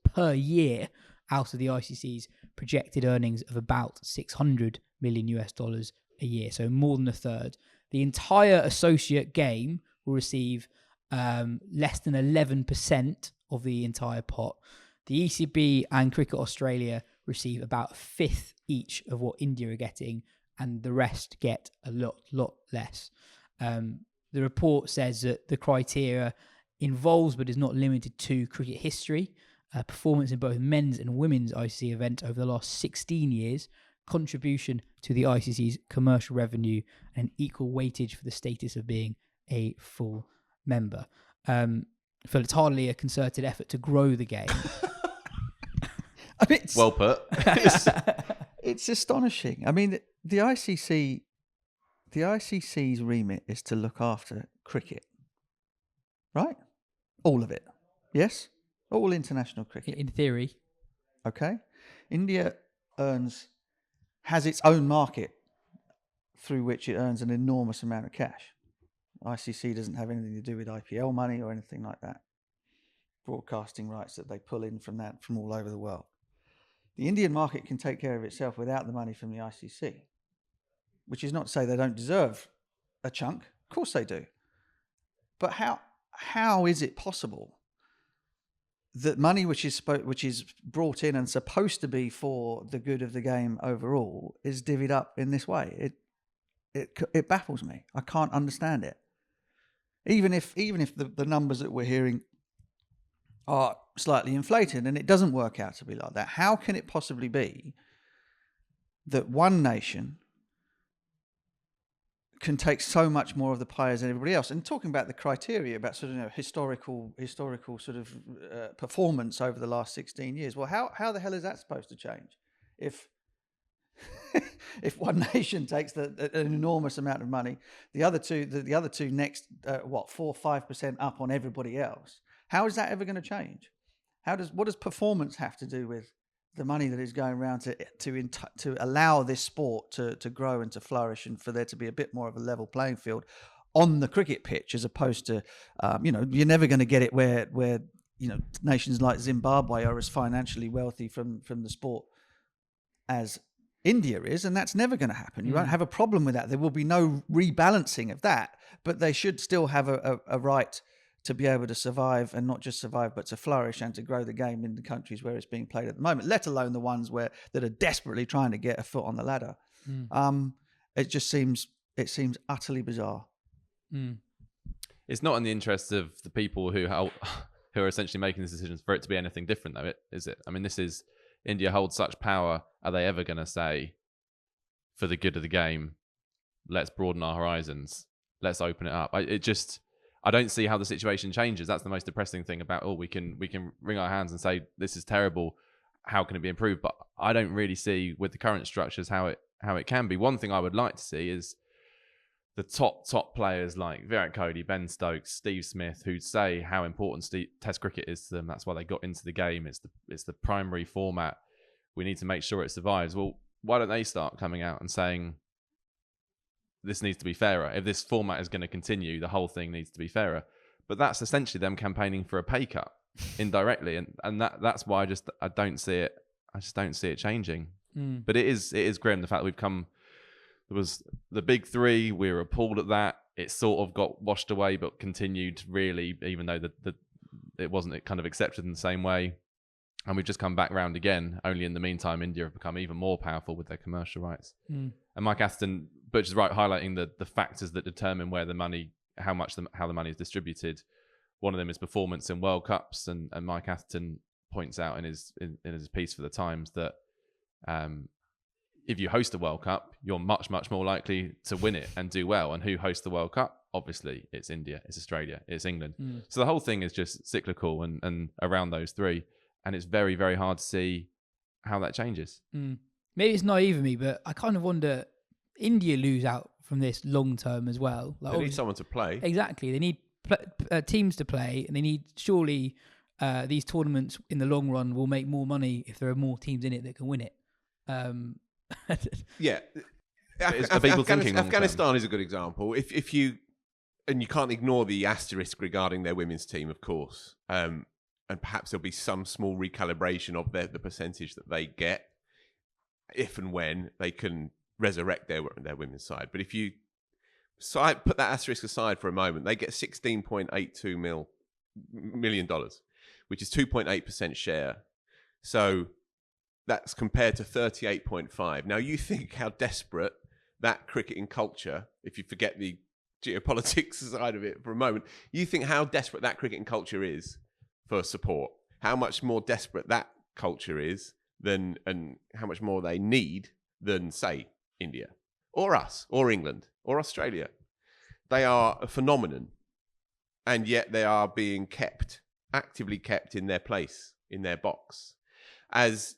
per year out of the ICC's projected earnings of about $600 million a year, so more than a third. The entire associate game will receive less than 11% of the entire pot. The ECB and Cricket Australia receive about a fifth each of what India are getting, and the rest get a lot less. The report says that the criteria involves but is not limited to cricket history, performance in both men's and women's ICC events over the last 16 years, contribution to the ICC's commercial revenue, and equal weightage for the status of being a full member. I feel it's hardly a concerted effort to grow the game. I mean, Well put. it's astonishing. I mean, the ICC's remit is to look after cricket, right? All of it. Yes? All international cricket. In theory. Okay? India has its own market through which it earns an enormous amount of cash. ICC doesn't have anything to do with IPL money or anything like that. Broadcasting rights that they pull in from all over the world. The Indian market can take care of itself without the money from the ICC, which is not to say they don't deserve a chunk. Of course they do. But how is it possible that money which is brought in and supposed to be for the good of the game overall is divvied up in this way? It baffles me. I can't understand it. Even if the numbers that we're hearing are slightly inflated and it doesn't work out to be like that, how can it possibly be that one nation can take so much more of the players than everybody else? And talking about the criteria, about sort of historical sort of performance over the last 16 years. Well, how the hell is that supposed to change if one nation takes an enormous amount of money, the other two next 4-5% up on everybody else? How is that ever going to change? What does performance have to do with the money that is going around to allow this sport to grow and to flourish, and for there to be a bit more of a level playing field on the cricket pitch, as opposed to you're never going to get it where nations like Zimbabwe are as financially wealthy from the sport as India is, and that's never going to happen. You won't have a problem with that. There will be no rebalancing of that, but they should still have a right to be able to survive, and not just survive, but to flourish and to grow the game in the countries where it's being played at the moment, let alone the ones that are desperately trying to get a foot on the ladder. It seems utterly bizarre. It's not in the interest of the people who are essentially making these decisions for it to be anything different, though, is it? I mean, India holds such power. Are they ever going to say, for the good of the game, let's broaden our horizons, let's open it up? I don't see how the situation changes. That's the most depressing thing about, we can wring our hands and say, this is terrible, how can it be improved? But I don't really see with the current structures how it can be. One thing I would like to see is the top players like Virat Kohli, Ben Stokes, Steve Smith, who say how important Test cricket is to them. That's why they got into the game. It's the primary format. We need to make sure it survives. Well, why don't they start coming out and saying, this needs to be fairer? If this format is going to continue, the whole thing needs to be fairer. But that's essentially them campaigning for a pay cut indirectly, and that's why I don't see it. I just don't see it changing. But it is grim, the fact that we've come. There was the big three. We were appalled at that. It sort of got washed away, but continued really, even though it wasn't kind of accepted in the same way. And we've just come back round again. Only in the meantime, India have become even more powerful with their commercial rights. And Mike Atherton, Butch is right, highlighting the factors that determine where the money, how the money is distributed. One of them is performance in World Cups, and Mike Atherton points out in his piece for the Times that if you host a World Cup, you're much, much more likely to win it and do well. And who hosts the World Cup? Obviously, it's India, it's Australia, it's England. So the whole thing is just cyclical and around those three. And it's very, very hard to see how that changes. Maybe it's naive of me, but I kind of wonder, India lose out from this long term as well. They need someone to play. Exactly. They need teams to play, and they need, surely these tournaments in the long run will make more money if there are more teams in it that can win it. Yeah. Afghanistan is a good example. If you can't ignore the asterisk regarding their women's team, of course. And perhaps there'll be some small recalibration of the percentage that they get if and when they can resurrect their women's side. But if you put that asterisk aside for a moment, they get $16.82 million, which is 2.8% share. So that's compared to 38.5. Now you think how desperate that cricketing culture, if you forget the geopolitics side of it for a moment, you think how desperate that cricketing culture is for support, how much more desperate that culture is and how much more they need than, say, India or us or England or Australia. They are a phenomenon, and yet they are being actively kept in their place, in their box. As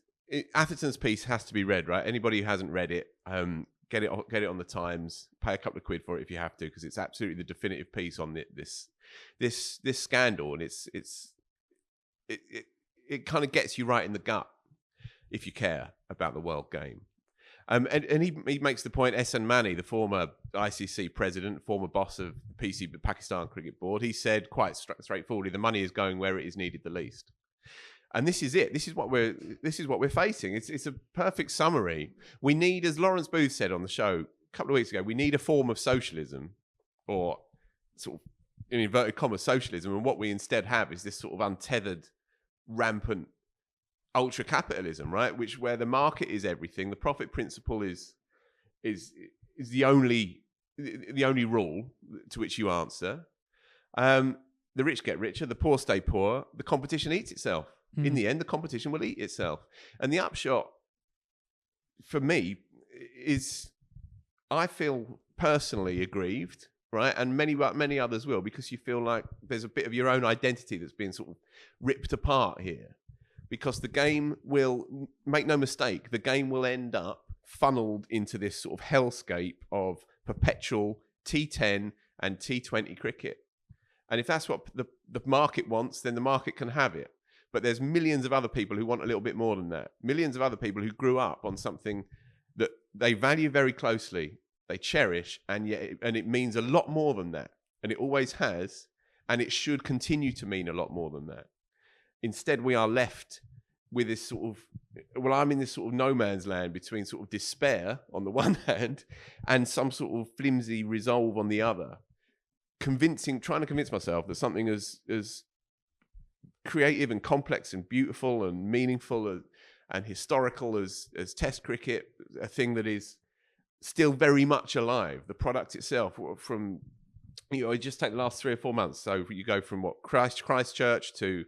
Atherton's piece has to be read, right? Anybody who hasn't read it, get it on the Times. Pay a couple of quid for it if you have to, because it's absolutely the definitive piece on this scandal, and it kind of gets you right in the gut if you care about the world game. And he makes the point. Ehsan Mani, the former ICC president, former boss of the Pakistan Cricket Board, he said quite straightforwardly, the money is going where it is needed the least. And this is it. This is what we're facing. It's a perfect summary. We need, as Lawrence Booth said on the show a couple of weeks ago, we need a form of socialism, or sort of in inverted commas socialism. And what we instead have is this sort of untethered, rampant ultra capitalism, right? Where the market is everything. The profit principle is the only rule to which you answer. The rich get richer, the poor stay poor. The competition eats itself. In the end, the competition will eat itself. And the upshot for me is, I feel personally aggrieved, right? And many others will, because you feel like there's a bit of your own identity that's being sort of ripped apart here. Because the game will, make no mistake, the game will end up funneled into this sort of hellscape of perpetual T10 and T20 cricket. And if that's what the market wants, then the market can have it. But there's millions of other people who want a little bit more than that. Millions of other people who grew up on something that they value very closely, they cherish, and it means a lot more than that. And it always has, and it should continue to mean a lot more than that. Instead, we are left with this sort of, I'm in this sort of no man's land between sort of despair on the one hand and some sort of flimsy resolve on the other. Trying to convince myself that something as creative and complex and beautiful and meaningful and historical as Test cricket, a thing that is still very much alive. The product itself, from, you just take the last 3 or 4 months. So you go from Christchurch to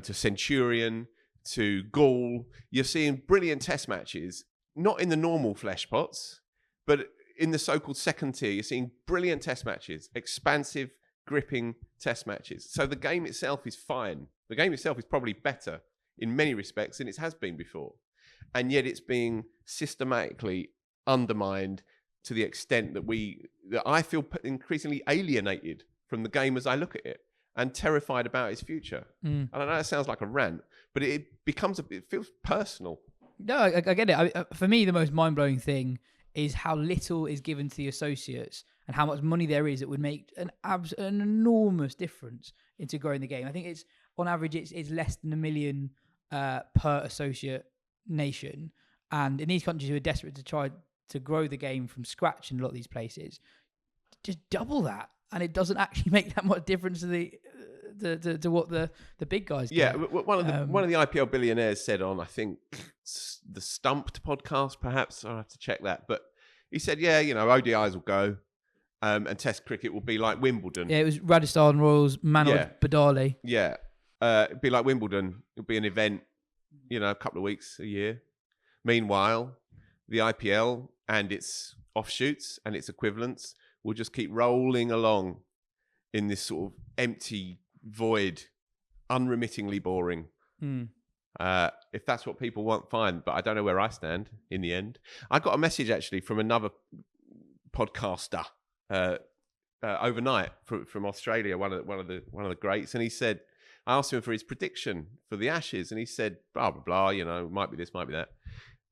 Centurion to Gaul. You're seeing brilliant Test matches, not in the normal flesh pots, but in the so-called second tier. You're seeing brilliant Test matches, expansive, gripping Test matches. So the game itself is fine. The game itself is probably better in many respects than it has been before. And yet it's being systematically undermined to the extent that I feel increasingly alienated from the game as I look at it, and terrified about its future. And I know that sounds like a rant, but it feels personal. No, I get it. For me, the most mind-blowing thing is how little is given to the associates and how much money there is that would make an enormous difference into growing the game. I think it's, on average, it's less than $1 million per associate nation. And in these countries who are desperate to try to grow the game from scratch in a lot of these places, just double that. And it doesn't actually make that much difference to what the big guys get. Yeah, one of the IPL billionaires said on, I think, the Stumped podcast, perhaps. I'll have to check that. But he said, ODIs will go, and Test cricket will be like Wimbledon. Yeah, it was Rajasthan Royals, Manoj Badali. Yeah, it'd be like Wimbledon. It'll be an event, a couple of weeks a year. Meanwhile, the IPL and its offshoots and its equivalents will just keep rolling along in this sort of empty void, unremittingly boring. If that's what people want, fine. But I don't know where I stand in the end. I got a message actually from another podcaster overnight from Australia, one of the greats, and he said, I asked him for his prediction for the Ashes, and he said blah blah blah. Might be this, might be that.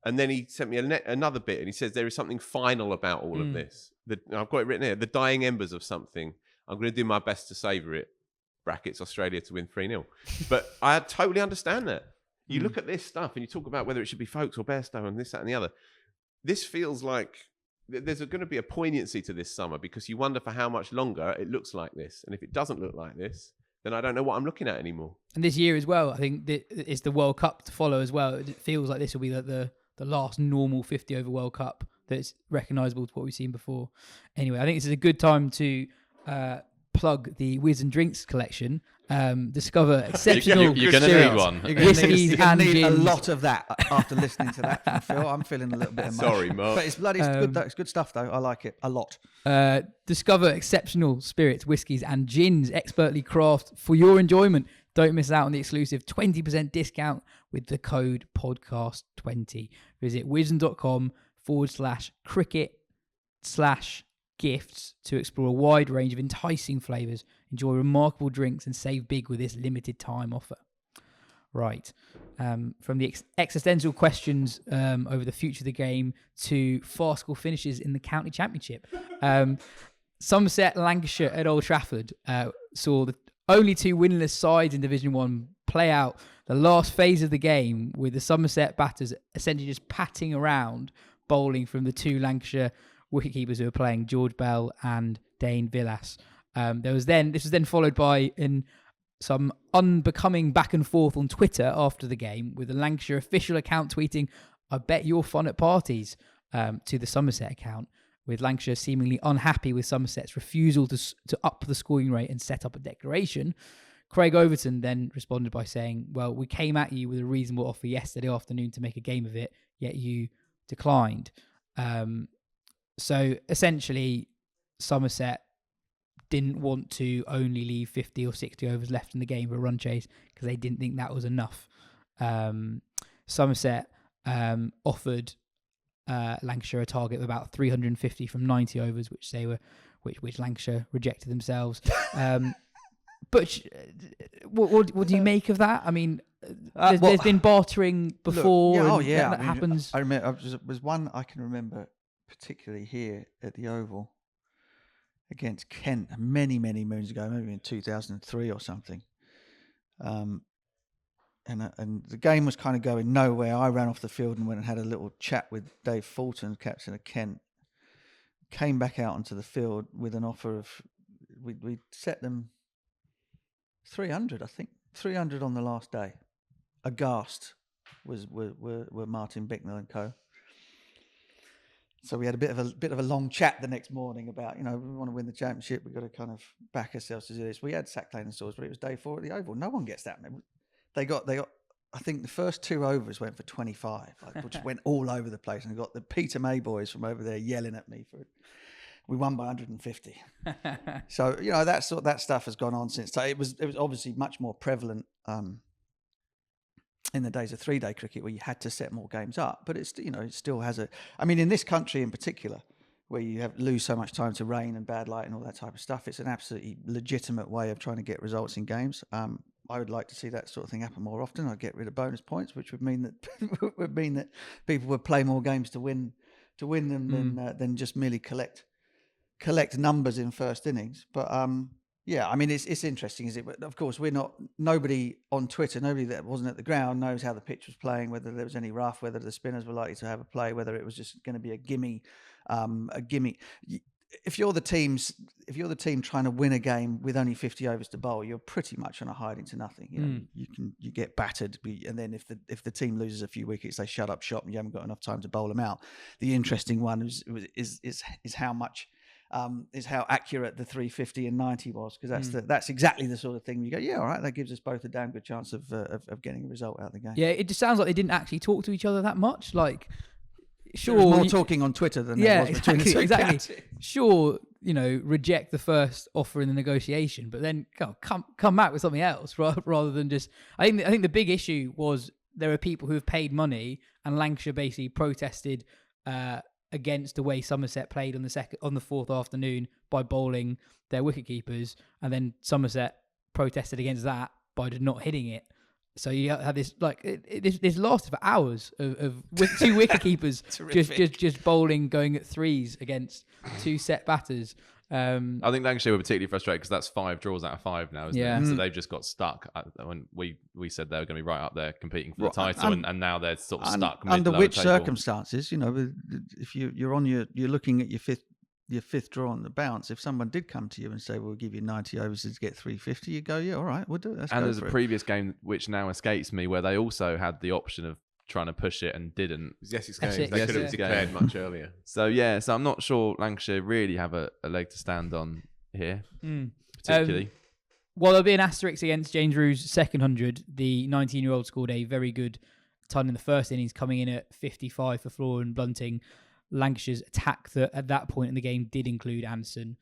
And then he sent me another bit, and he says there is something final about all of this. I've got it written here: the dying embers of something. I'm going to do my best to savour it. Brackets Australia to win 3-0. But I totally understand that. You look at this stuff and you talk about whether it should be Foakes or Bairstow and this, that, and the other. This feels like there's going to be a poignancy to this summer, because you wonder for how much longer it looks like this. And if it doesn't look like this, then I don't know what I'm looking at anymore. And this year as well, I think it's the World Cup to follow as well. It feels like this will be like the last normal 50-over World Cup that's recognisable to what we've seen before. Anyway, I think this is a good time to plug the Wisden Drinks collection. Discover exceptional You're going to need one. Whiskies and need a gins. lot of that after listening to that from Phil. I'm feeling a little bit emotional. Sorry, Mark. But it's bloody good. It's good stuff, though. I like it a lot. Discover exceptional spirits, whiskies and gins expertly crafted for your enjoyment. Don't miss out on the exclusive 20% discount with the code podcast20. Visit wisden.com/cricket/gifts to explore a wide range of enticing flavours, enjoy remarkable drinks, and save big with this limited time offer. Right. From the existential questions over the future of the game to fast score finishes in the county championship. Somerset, Lancashire at Old Trafford saw the only two winless sides in Division 1 play out the last phase of the game, with the Somerset batters essentially just patting around, bowling from the two Lancashire wicketkeepers who were playing, George Bell and Dane Villas. This was then followed by some unbecoming back and forth on Twitter after the game, with the Lancashire official account tweeting, "I bet you're fun at parties," to the Somerset account, with Lancashire seemingly unhappy with Somerset's refusal to up the scoring rate and set up a declaration. Craig Overton then responded by saying, "Well, we came at you with a reasonable offer yesterday afternoon to make a game of it, yet you declined." So essentially, Somerset didn't want to only leave 50 or 60 overs left in the game for a run chase because they didn't think that was enough. Somerset offered Lancashire a target of about 350 from 90 overs, which Lancashire rejected themselves. But what do you make of that? I mean, there's been bartering before. That happens. I remember there was one I can remember particularly here at the Oval against Kent many moons ago, maybe in 2003 or something. And the game was kind of going nowhere. I ran off the field and went and had a little chat with Dave Fulton, captain of Kent. Came back out onto the field with an offer of, we set them 300, I think. 300 on the last day. Aghast were Martin Bicknell and co. So we had a bit of a long chat the next morning about, we want to win the championship. We've got to kind of back ourselves to do this. We had Sack Lane and Salisbury. It was day 4 at the Oval. No one gets that. They got. I think the first 2 overs went for 25. Just went all over the place, and got the Peter May boys from over there yelling at me for it. We won by 150. So that stuff has gone on since. So it was obviously much more prevalent in the days of 3-day cricket, where you had to set more games up. But it's it still has a. I mean, in this country in particular, where you lose so much time to rain and bad light and all that type of stuff, it's an absolutely legitimate way of trying to get results in games. I would like to see that sort of thing happen more often. I'd get rid of bonus points, which would mean that people would play more games to win them than just merely collect numbers in first innings. But I mean, it's interesting, is it? But of course, nobody on Twitter, nobody that wasn't at the ground knows how the pitch was playing, whether there was any rough, whether the spinners were likely to have a play, whether it was just going to be a gimme. If you're the team trying to win a game with only 50 overs to bowl, you're pretty much on a hiding to nothing. You get battered, and then if the team loses a few wickets, they shut up shop, and you haven't got enough time to bowl them out. The interesting one is how much. Is how accurate the 350 and 90 was, because that's exactly the sort of thing you go, yeah, all right, that gives us both a damn good chance of getting a result out of the game. Yeah, it just sounds like they didn't actually talk to each other that much. Like, sure, there was more talking on Twitter than there was between the two. Exactly. Sure, reject the first offer in the negotiation, but then come back with something else rather than just. I think the big issue was there are people who have paid money, and Lancashire basically protested against the way Somerset played on the fourth afternoon by bowling their wicketkeepers, and then Somerset protested against that by not hitting it. So you have this this lasted for hours of two wicketkeepers just bowling, going at threes against two set batters. I think Lancashire were particularly frustrated because that's 5 draws out of 5 now, isn't it? So they've just got stuck. When we said they were going to be right up there competing for the title, and now they're sort of stuck. Under which circumstances, if you're looking at your fifth draw on the bounce, if someone did come to you and say, we'll give you 90 overs to get 350, you go, yeah, all right, we'll do it. And there's a previous game which now escapes me where they also had the option of trying to push it and didn't. Yes, it's game. They could have declared much earlier. So I'm not sure Lancashire really have a leg to stand on here, particularly. While there'll be an asterisk against James Rew's second 100, the 19-year-old scored a very good ton in the first innings, coming in at 55 for Flora and Blunting. Lancashire's attack that at that point in the game did include Anderson.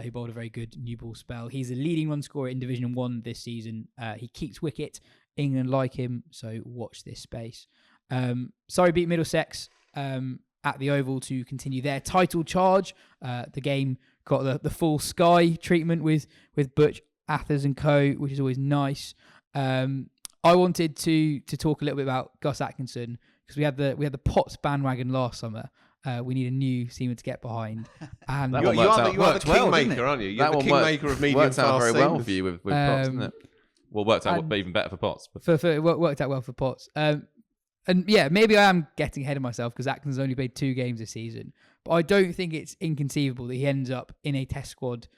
who bowled a very good new ball spell. He's a leading run scorer in Division 1 this season. He keeps wicket. England like him, so watch this space. Surrey beat Middlesex at the Oval to continue their title charge. The game got the full Sky treatment with Butch, Athers and co, which is always nice. I wanted to talk a little bit about Gus Atkinson because we had the Potts bandwagon last summer. We need a new seamer to get behind. And That You one are the well, kingmaker, didn't it? aren't you? You're the kingmaker of medium worked out fast very well seamers. for you with Potts, didn't it? Well, worked out even better for Potts. But it worked out well for Potts. And yeah, maybe I am getting ahead of myself because Atkinson's only played 2 games this season. But I don't think it's inconceivable that he ends up in a test squad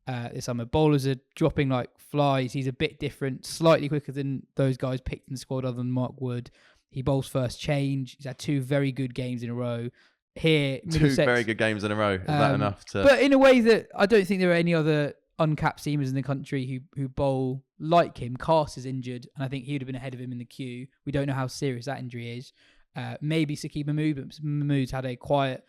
this summer. Bowlers are dropping like flies. He's a bit different, slightly quicker than those guys picked in the squad other than Mark Wood. He bowls first change. He's had 2 very good games in a row. Here, 2 very good games in a row. Is that enough to... But in a way that I don't think there are any other uncapped seamers in the country who bowl like him. Cast is injured, and I think he would have been ahead of him in the queue. We don't know how serious that injury is. Maybe Saqib Mahmood, but Mahmood's had a quiet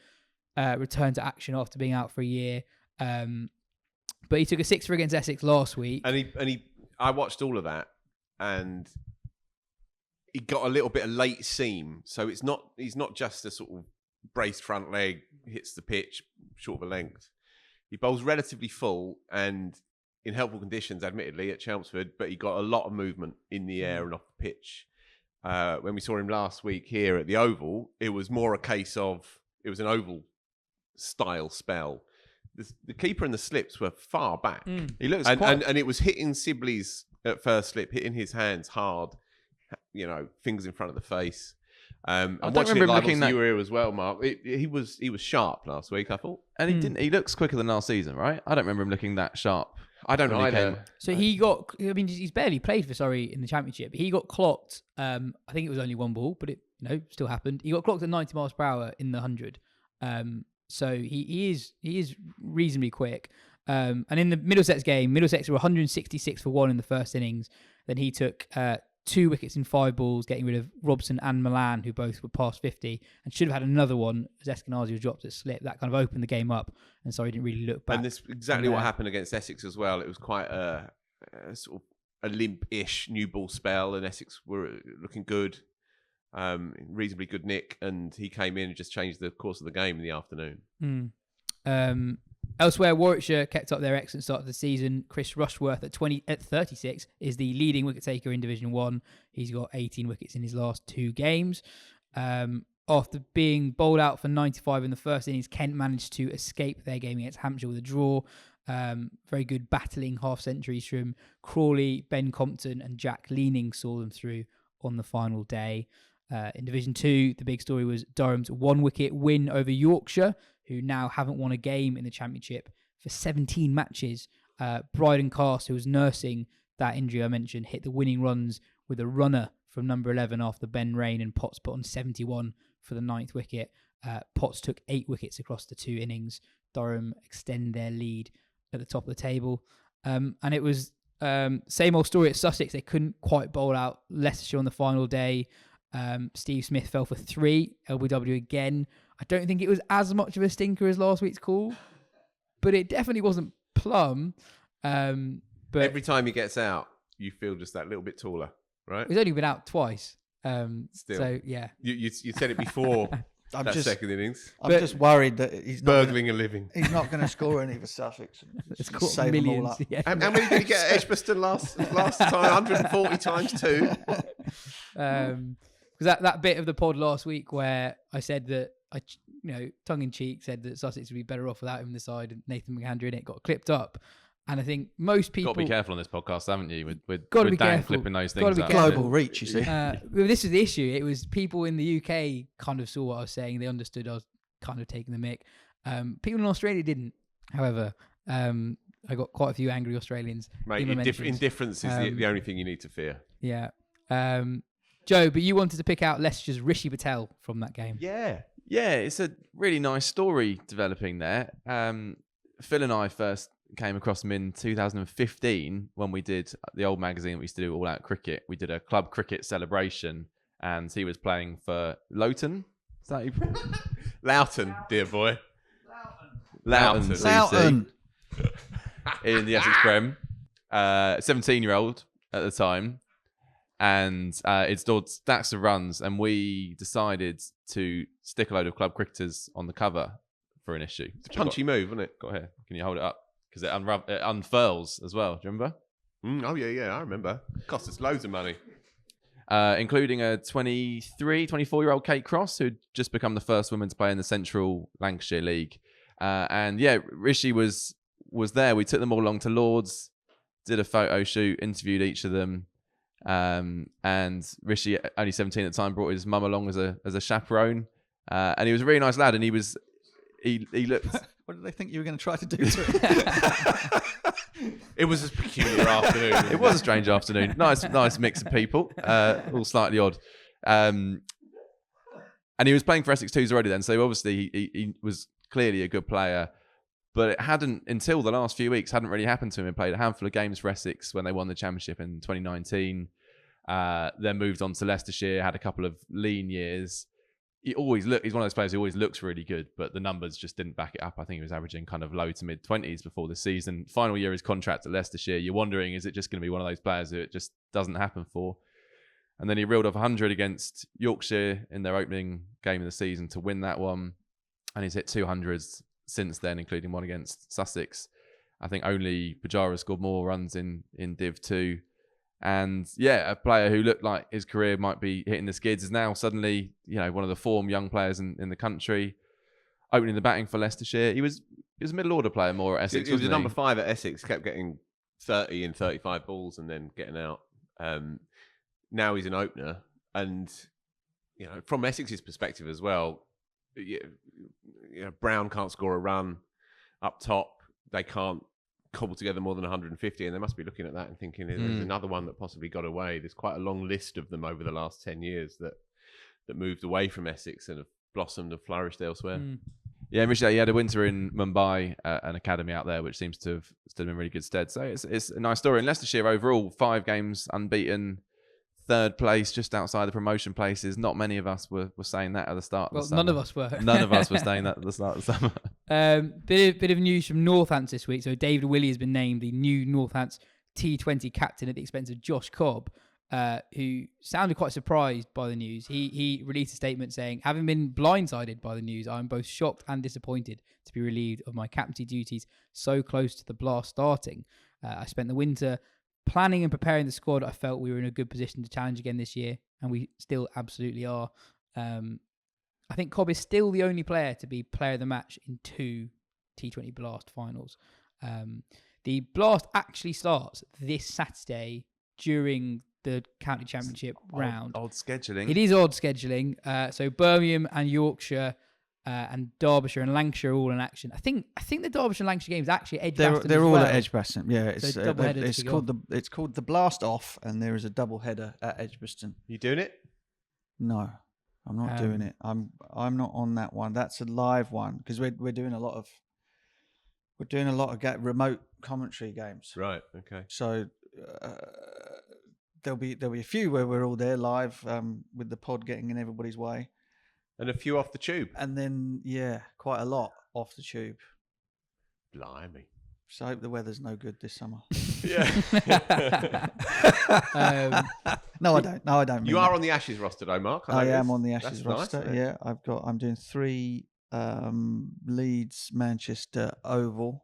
return to action after being out for a year. But he took a 6 against Essex last week. And I watched all of that, and he got a little bit of late seam. So he's not just a sort of braced front leg, hits the pitch, short of a length. He bowls relatively full and in helpful conditions, admittedly, at Chelmsford, but he got a lot of movement in the air and off the pitch. When we saw him last week here at the Oval, it was more a case of, it was an Oval style spell. The keeper and the slips were far back. He looks and it was hitting Sibley's at first slip, hitting his hands hard, fingers in front of the face. I don't remember him looking that. You were here as well, Mark. He was sharp last week, I thought, and he didn't. He looks quicker than last season, right? I don't remember him looking that sharp. I don't know either. So he got. I mean, he's barely played for Surrey in the Championship. He got clocked. I think it was only 1 ball, but it still happened. He got clocked at 90 miles per hour in the 100. So he is reasonably quick. And in the Middlesex game, Middlesex were 166 for 1 in the first innings. Then he took 2 wickets in 5 balls, getting rid of Robson and Milan, who both were past 50, and should have had another one as Eskenazi was dropped at slip. That kind of opened the game up, and so he didn't really look back. And this exactly what happened against Essex as well. It was quite a sort of a limp-ish new ball spell, and Essex were looking good, reasonably good nick, and he came in and just changed the course of the game in the afternoon. Elsewhere, Warwickshire kept up their excellent start to the season. Chris Rushworth at 36 is the leading wicket taker in Division 1. He's got 18 wickets in his last 2 games. After being bowled out for 95 in the first innings, Kent managed to escape their game against Hampshire with a draw. Very good battling half centuries from Crawley, Ben Compton and Jack Leaning saw them through on the final day. In Division 2, the big story was Durham's 1-wicket win over Yorkshire, who now haven't won a game in the Championship for 17 matches. Bryden Cast, who was nursing that injury I mentioned, hit the winning runs with a runner from number 11 after Ben Rain, and Potts put on 71 for the 9th wicket. Potts took 8 wickets across the 2 innings. Durham extend their lead at the top of the table. And it was same old story at Sussex. They couldn't quite bowl out Leicestershire on the final day. Steve Smith fell for 3, LBW again. I don't think it was as much of a stinker as last week's call, but it definitely wasn't plum. But every time he gets out, you feel just that little bit taller, right? He's only been out twice. Still. So, yeah. You said it before that second innings. I'm just worried that he's not burgling a living. He's not going to score any for Sussex. It's caught save millions. them all up. Yeah. How many did he get at Edgbaston last time? 140 times 2. Because that bit of the pod last week where I said that tongue in cheek said that Sussex would be better off without him in the side, and Nathan McAndrew in it got clipped up. And I think most people got to be careful on this podcast, haven't you? With got to be Dan careful. flipping those things up. Global reach, you see. This is the issue. It was people in the UK kind of saw what I was saying. They understood I was kind of taking the mick. People in Australia didn't. However, I got quite a few angry Australians. Mate, indifference is the only thing you need to fear. Yeah. Joe, but you wanted to pick out Leicester's Rishi Patel from that game. Yeah, it's a really nice story developing there. Phil and I first came across him in 2015 when we did the old magazine that we used to do, All Out Cricket. We did a club cricket celebration, and he was playing for Loughton. Is that you? Loughton, dear boy. Loughton. Loughton. in the Essex Prem, 17-year-old at the time, and it stored stacks of runs, and we decided to stick a load of club cricketers on the cover for an issue. It's a punchy move, isn't it? Got here. Can you hold it up? Because it unfurls as well. Do you remember? Oh, yeah, I remember. Cost us loads of money. Including a 24-year-old Kate Cross, who'd just become the first woman to play in the Central Lancashire League. And yeah, Rishi was there. We took them all along to Lords, did a photo shoot, interviewed each of them. And Rishi, only 17 at the time, brought his mum along as a chaperone. And he was a really nice lad. And he looked. What did they think you were going to try to do to him? It was a peculiar afternoon. It was a strange afternoon. Nice mix of people, all slightly odd. And he was playing for Essex Twos already then, so obviously he was clearly a good player. But it hadn't, until the last few weeks, hadn't really happened to him. He played a handful of games for Essex when they won the championship in 2019. Then moved on to Leicestershire, had a couple of lean years. He's one of those players who always looks really good, but the numbers just didn't back it up. I think he was averaging kind of low to mid 20s before the season. Final year of his contract at Leicestershire, you're wondering, is it just going to be one of those players who it just doesn't happen for? And then he reeled off 100 against Yorkshire in their opening game of the season to win that one. And he's hit 200s since then, including one against Sussex. I think only Pujara scored more runs in Div 2. And yeah, a player who looked like his career might be hitting the skids is now suddenly, one of the form young players in the country, opening the batting for Leicestershire. He was a middle order player more at Essex. He was a number 5 at Essex, kept getting 30 and 35 balls and then getting out. Now he's an opener, and from Essex's perspective as well, Brown can't score a run up top. They can't cobble together more than 150, and they must be looking at that and thinking there's another one that possibly got away. There's quite a long list of them over the last 10 years that moved away from Essex and have blossomed and flourished elsewhere. Yeah, Rishi, he had a winter in Mumbai, an academy out there, which seems to have stood him in really good stead. So it's a nice story. And Leicestershire overall, 5 games unbeaten, 3rd place, just outside the promotion places. Not many of us were saying that at the start of the summer. None of us were. None of us were saying that at the start of the summer. Bit of news from Northants this week. So David Willey has been named the new Northants T20 captain at the expense of Josh Cobb, who sounded quite surprised by the news. He released a statement saying, having been blindsided by the news, I'm both shocked and disappointed to be relieved of my captaincy duties so close to the blast starting. I spent the winter planning and preparing the squad. I felt we were in a good position to challenge again this year, and we still absolutely are. I think Cobb is still the only player to be player of the match in 2 T20 Blast finals. The Blast actually starts this Saturday during the county championship round. Odd scheduling. It is odd scheduling. So Birmingham and Yorkshire and Derbyshire and Lancashire are all in action. I think the Derbyshire and Lancashire games actually Edgbaston. They're all at Edgbaston. Yeah, it's called the Blast Off, and there is a double header at Edgbaston. You doing it? No, I'm not doing it. I'm not on that one. That's a live one because we're doing a lot of remote commentary games. Right. Okay. So there'll be a few where we're all there live with the pod getting in everybody's way. And a few off the tube. And then, quite a lot off the tube. Blimey. So I hope the weather's no good this summer. Yeah. No, I don't. You are on the Ashes roster though, Mark. I am on the Ashes That's roster. nice, yeah, I'm doing 3 Leeds, Manchester Oval,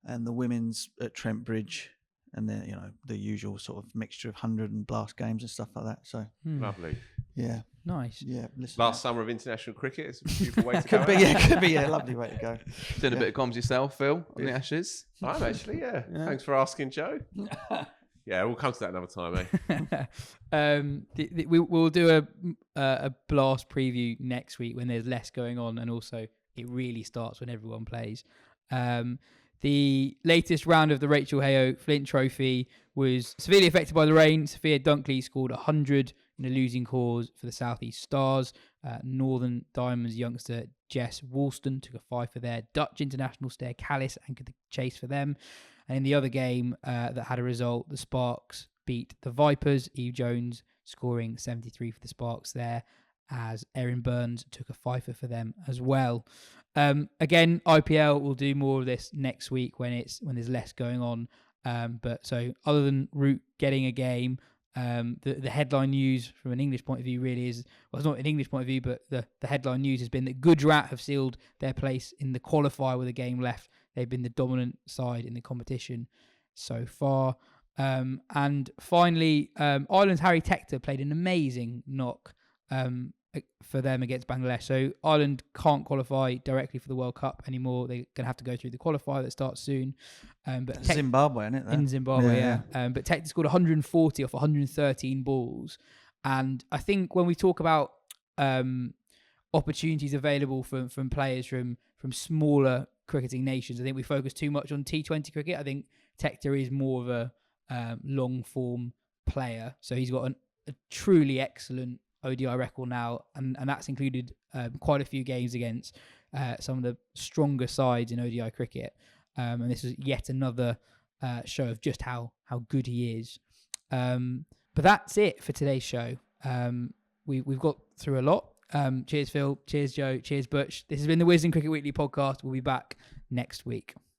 and the women's at Trent Bridge. And then, the usual sort of mixture of 100 and Blast games and stuff like that. So Lovely. Yeah. Nice. Yeah. Last summer of international cricket. It's a beautiful way to could go. Could be. Lovely way to go. Doing a bit of comms yourself, Phil, on the Ashes? I'm actually, yeah. Thanks for asking, Joe. Yeah, we'll come to that another time, eh? We'll do a Blast preview next week when there's less going on, and also it really starts when everyone plays. The latest round of the Rachel Hayo Flint Trophy was severely affected by the rain. Sophia Dunkley scored 100 in a losing cause for the South East Stars. Northern Diamonds youngster Jess Woolston took a 5 for their Dutch international Stair Callis anchored the chase for them. And in the other game that had a result, the Sparks beat the Vipers. Eve Jones scoring 73 for the Sparks there, as Erin Burns took a 5 for them as well. Again, IPL will do more of this next week when there's less going on. But so other than Root getting a game, the headline news from an English point of view really is, well, it's not an English point of view, but the headline news has been that Gujarat have sealed their place in the qualifier with a game left. They've been the dominant side in the competition so far. And finally, Ireland's Harry Tector played an amazing knock for them against Bangladesh. So Ireland can't qualify directly for the World Cup anymore. They're going to have to go through the qualifier that starts soon. But Zimbabwe, isn't it? In Zimbabwe, yeah. But Tector scored 140 off 113 balls. And I think when we talk about opportunities available from players from smaller cricketing nations, I think we focus too much on T20 cricket. I think Tector is more of a long form player. So he's got a truly excellent ODI record now, and that's included quite a few games against some of the stronger sides in ODI cricket. And this is yet another show of just how good he is. But that's it for today's show. We've got through a lot. Cheers, Phil. Cheers, Joe. Cheers, Butch. This has been the Wisden Cricket Weekly Podcast. We'll be back next week.